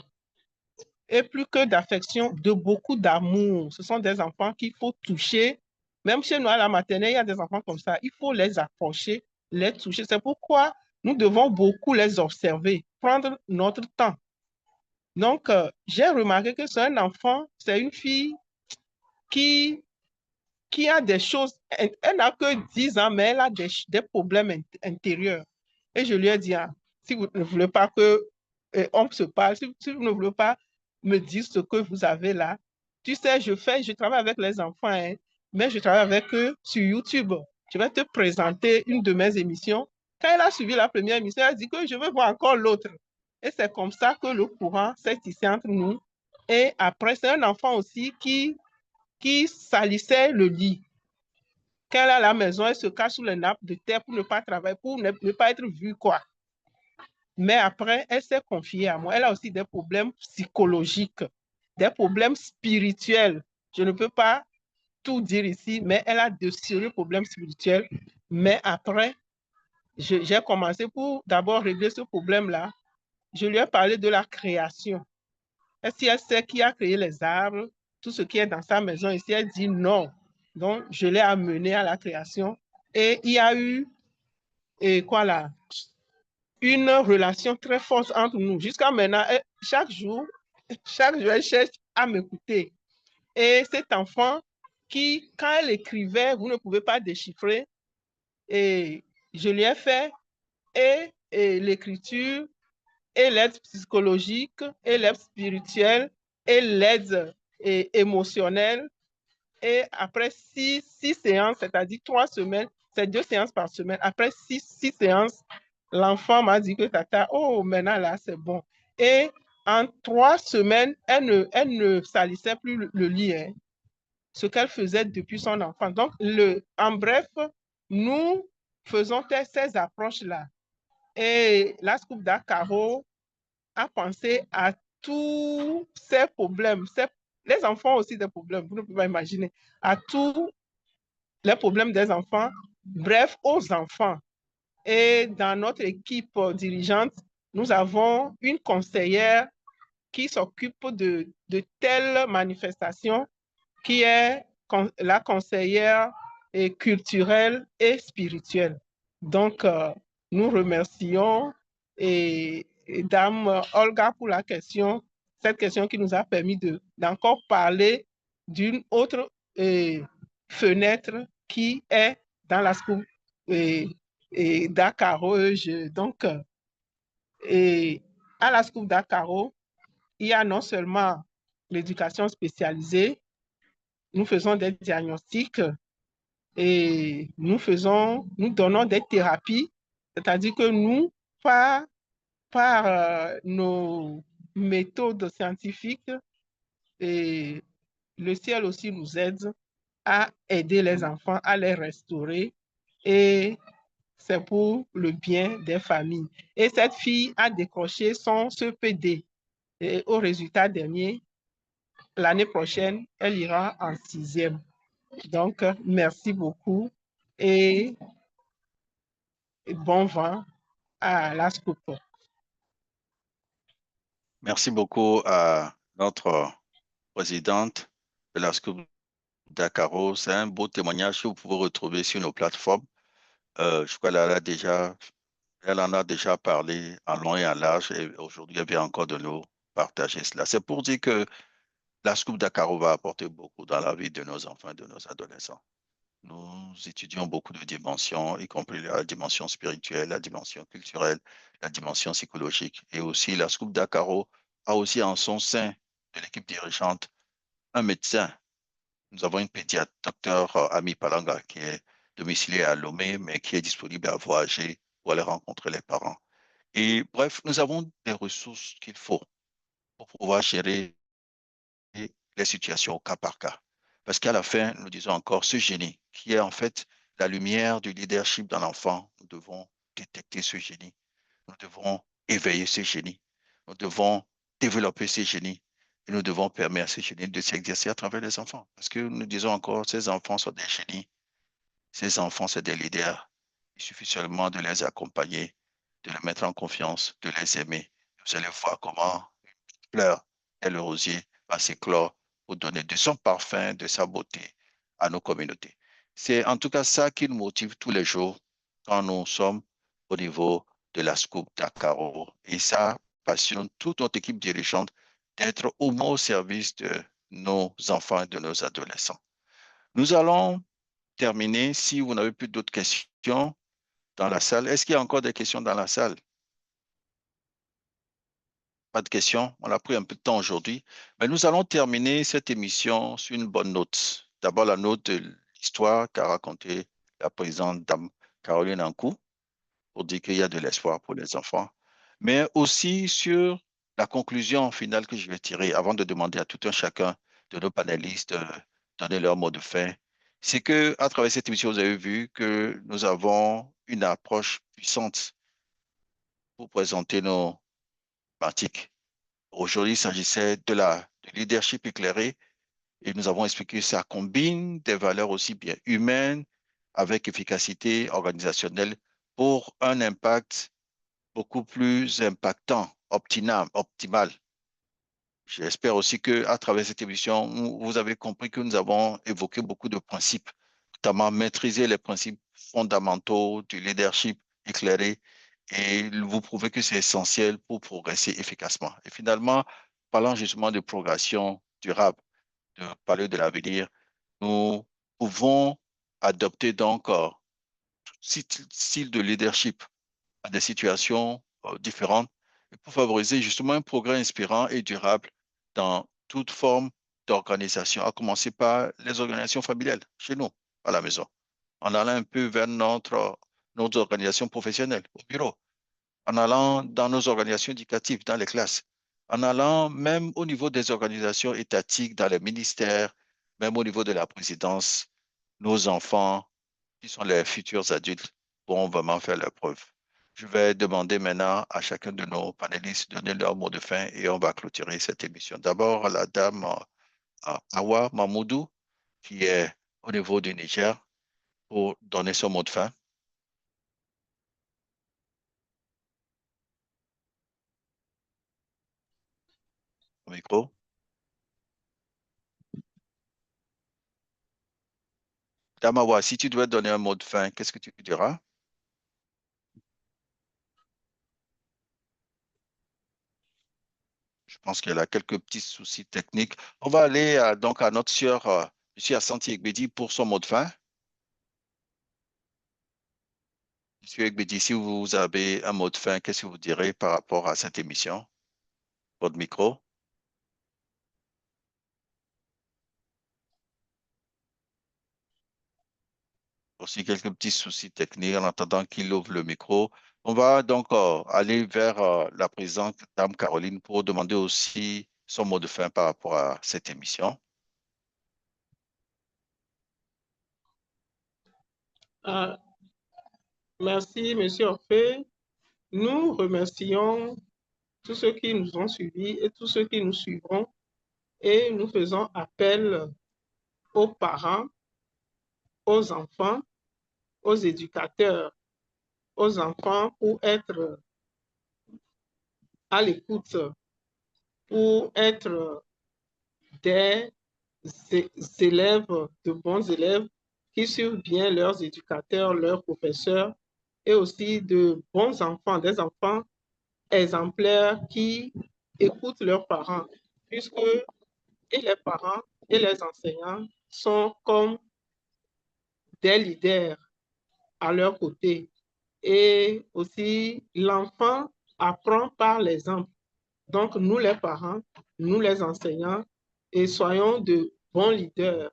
Et plus que d'affection, de beaucoup d'amour. Ce sont des enfants qu'il faut toucher. Même chez nous à la maternelle, il y a des enfants comme ça. Il faut les approcher, les toucher. C'est pourquoi nous devons beaucoup les observer, prendre notre temps. Donc, j'ai remarqué que c'est un enfant, c'est une fille qui a des choses, elle n'a que 10 ans, mais elle a des problèmes intérieurs. Et je lui ai dit, ah, si vous ne voulez pas que on se parle, si vous ne voulez pas me dire ce que vous avez là, tu sais, je travaille avec les enfants, hein, mais je travaille avec eux sur YouTube. Je vais te présenter une de mes émissions. Quand elle a suivi la première émission, elle a dit que je veux voir encore l'autre. Et c'est comme ça que le courant s'est tissé entre nous. Et après, c'est un enfant aussi qui salissait le lit. Quand elle est à la maison, elle se cache sous les nappes de terre pour ne pas travailler, pour ne pas être vue, quoi. Mais après, elle s'est confiée à moi. Elle a aussi des problèmes psychologiques, des problèmes spirituels. Je ne peux pas tout dire ici, mais elle a de sérieux problèmes spirituels. Mais après, j'ai commencé pour d'abord régler ce problème-là. Je lui ai parlé de la création. Est-ce qu'elle sait qui a créé les arbres, tout ce qui est dans sa maison ici? Elle dit non. Donc, je l'ai amenée à la création. Et il y a eu, une relation très forte entre nous. Jusqu'à maintenant, chaque jour, elle cherche à m'écouter. Et cet enfant qui, quand elle écrivait, vous ne pouvez pas déchiffrer. Et je lui ai fait et l'écriture, et l'aide psychologique, et l'aide spirituelle, et l'aide émotionnelle. Et après 6 séances, c'est-à-dire 3 semaines, c'est 2 séances par semaine. Après 6 séances, l'enfant m'a dit que tata, oh, maintenant là, c'est bon. Et en 3 semaines, elle ne salissait plus le lit, hein, ce qu'elle faisait depuis son enfant. Donc, en bref, nous faisons ces approches-là. Et la Scoop d'Akaro a pensé à tous ces problèmes. Les enfants ont aussi des problèmes, vous ne pouvez pas imaginer. À tous les problèmes des enfants, bref, aux enfants. Et dans notre équipe dirigeante, nous avons une conseillère qui s'occupe de telles manifestations, qui est la conseillère culturelle et spirituelle. Donc, nous remercions Dame Olga pour la question, cette question qui nous a permis d'encore parler d'une autre fenêtre qui est dans la Scoop d'Akaro. Donc, à la Scoop d'Akaro, il y a non seulement l'éducation spécialisée, nous faisons des diagnostics et nous donnons des thérapies, c'est-à-dire que nous, par nos méthodes scientifiques, et le ciel aussi nous aide à aider les enfants, à les restaurer, et c'est pour le bien des familles. Et cette fille a décroché son CPD. Et au résultat dernier, l'année prochaine, elle ira en 6e. Donc, merci beaucoup et bon vent à la Scoop. Merci beaucoup à notre présidente de la Scoop d'Akaro. C'est un beau témoignage que vous pouvez retrouver sur nos plateformes. Je crois qu'elle en a déjà parlé en long et en large et aujourd'hui, elle vient encore de nous partager cela. C'est pour dire que la Scoop d'Akaro va apporter beaucoup dans la vie de nos enfants et de nos adolescents. Nous étudions beaucoup de dimensions, y compris la dimension spirituelle, la dimension culturelle, la dimension psychologique. Et aussi, la Scoop Dakaro a aussi en son sein de l'équipe dirigeante un médecin. Nous avons une pédiatre, docteur Ami Palanga, qui est domicilié à Lomé, mais qui est disponible à voyager pour aller rencontrer les parents. Et bref, nous avons des ressources qu'il faut pour pouvoir gérer les situations au cas par cas. Parce qu'à la fin, nous disons encore ce génie, qui est en fait la lumière du leadership dans l'enfant. Nous devons détecter ce génie. Nous devons éveiller ce génie. Nous devons développer ce génie. Et nous devons permettre à ce génie de s'exercer à travers les enfants. Parce que nous disons encore, ces enfants sont des génies. Ces enfants, c'est des leaders. Il suffit seulement de les accompagner, de les mettre en confiance, de les aimer. Vous allez voir comment une fleur et le rosier va s'éclore pour donner de son parfum, de sa beauté à nos communautés. C'est en tout cas ça qui nous motive tous les jours quand nous sommes au niveau de la Scoop Dakaro. Et ça passionne toute notre équipe dirigeante d'être au moins au service de nos enfants et de nos adolescents. Nous allons terminer. Si vous n'avez plus d'autres questions dans la salle, est-ce qu'il y a encore des questions dans la salle? Pas de questions. On a pris un peu de temps aujourd'hui. Mais nous allons terminer cette émission sur une bonne note. D'abord, la note de l'histoire qu'a racontée la présidente Dame Caroline Ankou pour dire qu'il y a de l'espoir pour les enfants. Mais aussi sur la conclusion finale que je vais tirer avant de demander à tout un chacun de nos panélistes de donner leur mot de fin. C'est que, à travers cette émission, vous avez vu que nous avons une approche puissante pour présenter nos pratiques. Aujourd'hui, il s'agissait de leadership éclairé et nous avons expliqué que ça combine des valeurs aussi bien humaines avec efficacité organisationnelle pour un impact beaucoup plus impactant, optimal. J'espère aussi qu'à travers cette émission, vous avez compris que nous avons évoqué beaucoup de principes, notamment maîtriser les principes fondamentaux du leadership éclairé et vous prouvez que c'est essentiel pour progresser efficacement. Et finalement, parlant justement de progression durable, de parler de l'avenir, nous pouvons adopter donc style de leadership à des situations différentes et pour favoriser justement un progrès inspirant et durable dans toute forme d'organisation, à commencer par les organisations familiales, chez nous, à la maison, en allant un peu vers notre organisation professionnelle, au bureau, en allant dans nos organisations éducatives, dans les classes, en allant même au niveau des organisations étatiques, dans les ministères, même au niveau de la présidence, nos enfants, qui sont les futurs adultes, vont vraiment faire leur preuve. Je vais demander maintenant à chacun de nos panélistes de donner leur mot de fin et on va clôturer cette émission. D'abord, la dame Awa Mamoudou, qui est au niveau du Niger, pour donner son mot de fin. Au micro. Dame Awa, si tu dois donner un mot de fin, qu'est-ce que tu diras? Je pense qu'elle a quelques petits soucis techniques. On va aller donc à notre sœur, M. Assanti Egbedi, pour son mot de fin. Monsieur Egbedi, si vous avez un mot de fin, qu'est-ce que vous direz par rapport à cette émission? Votre micro. Aussi quelques petits soucis techniques en attendant qu'il ouvre le micro. On va donc aller vers la présidente, Dame Caroline, pour demander aussi son mot de fin par rapport à cette émission. Merci, Monsieur Orphée. Nous remercions tous ceux qui nous ont suivis et tous ceux qui nous suivront et nous faisons appel aux parents, aux enfants, aux éducateurs, aux enfants pour être à l'écoute, pour être des élèves, de bons élèves qui suivent bien leurs éducateurs, leurs professeurs et aussi de bons enfants, des enfants exemplaires qui écoutent leurs parents, puisque et les parents et les enseignants sont comme des leaders à leur côté. Et aussi, l'enfant apprend par l'exemple. Donc, nous les parents, nous les enseignants, et soyons de bons leaders,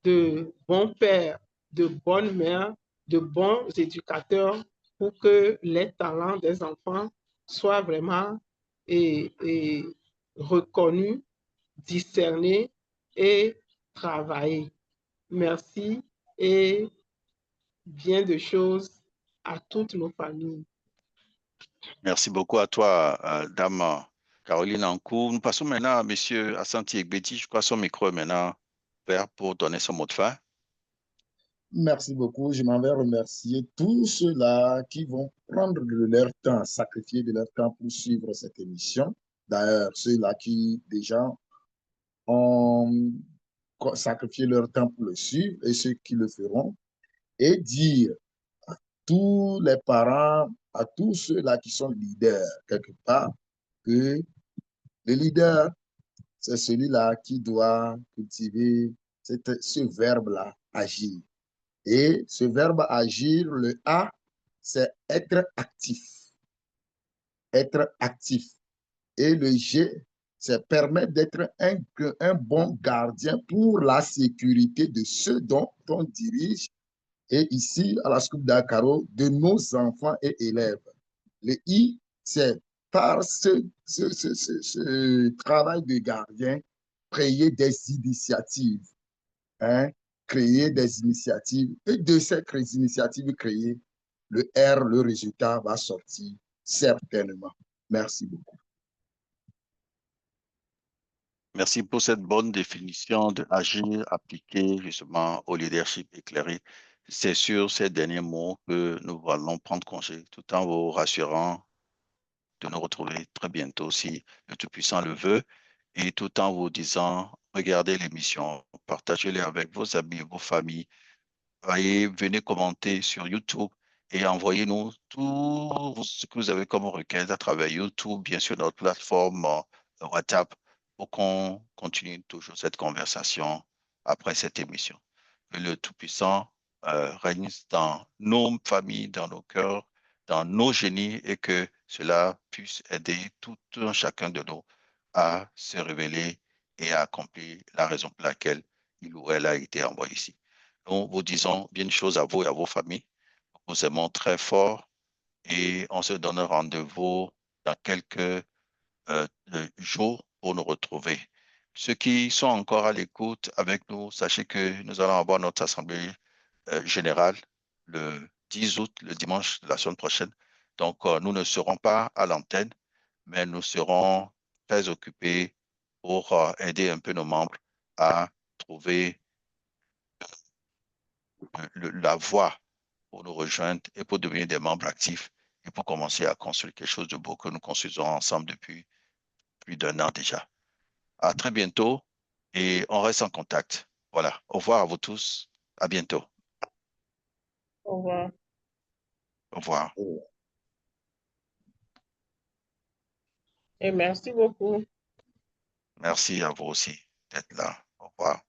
de bons pères, de bonnes mères, de bons éducateurs pour que les talents des enfants soient vraiment reconnus, discernés et travaillés. Merci et bien de choses à toutes nos familles. Merci beaucoup à toi, Dame Caroline Ankou. Nous passons maintenant à M. Assanti Egbeti. Je crois que son micro est maintenant ouvert pour donner son mot de fin. Merci beaucoup. Je m'en vais remercier tous ceux-là qui vont prendre de leur temps, sacrifier de leur temps pour suivre cette émission. D'ailleurs, ceux-là qui déjà ont sacrifié leur temps pour le suivre et ceux qui le feront. Et dire à tous les parents, à tous ceux-là qui sont leaders quelque part, que le leader, c'est celui-là qui doit cultiver ce verbe-là, agir. Et ce verbe agir, le A, c'est être actif. Être actif. Et le G, c'est permettre d'être un bon gardien pour la sécurité de ceux dont on dirige. Et ici, à la Scoop d'Akaro, de nos enfants et élèves. Le I, c'est par ce travail de gardien, créer des initiatives. Créer des initiatives. Et de ces initiatives créées, le R, le résultat va sortir certainement. Merci beaucoup. Merci pour cette bonne définition de agir appliqué justement au leadership éclairé. C'est sur ces derniers mots que nous allons prendre congé, tout en vous rassurant de nous retrouver très bientôt si le Tout-Puissant le veut, et tout en vous disant, regardez l'émission, partagez-les avec vos amis, vos familles, venez commenter sur YouTube et envoyez-nous tout ce que vous avez comme requête à travers YouTube, bien sûr notre plateforme WhatsApp, pour qu'on continue toujours cette conversation après cette émission. Que le Tout-Puissant règne dans nos familles, dans nos cœurs, dans nos génies, et que cela puisse aider tout un chacun de nous à se révéler et à accomplir la raison pour laquelle il ou elle a été envoyé ici. Nous vous disons bien une chose à vous et à vos familles. Nous vous aimons très fort et on se donne rendez-vous dans quelques jours pour nous retrouver. Ceux qui sont encore à l'écoute avec nous, sachez que nous allons avoir notre assemblée générale le 10 août, le dimanche de la semaine prochaine. Donc, nous ne serons pas à l'antenne, mais nous serons très occupés pour aider un peu nos membres à trouver la voie pour nous rejoindre et pour devenir des membres actifs et pour commencer à construire quelque chose de beau que nous construisons ensemble depuis plus d'1 an déjà. À très bientôt et on reste en contact. Voilà. Au revoir à vous tous. À bientôt. Au revoir. Au revoir. Et merci beaucoup. Merci à vous aussi d'être là. Au revoir.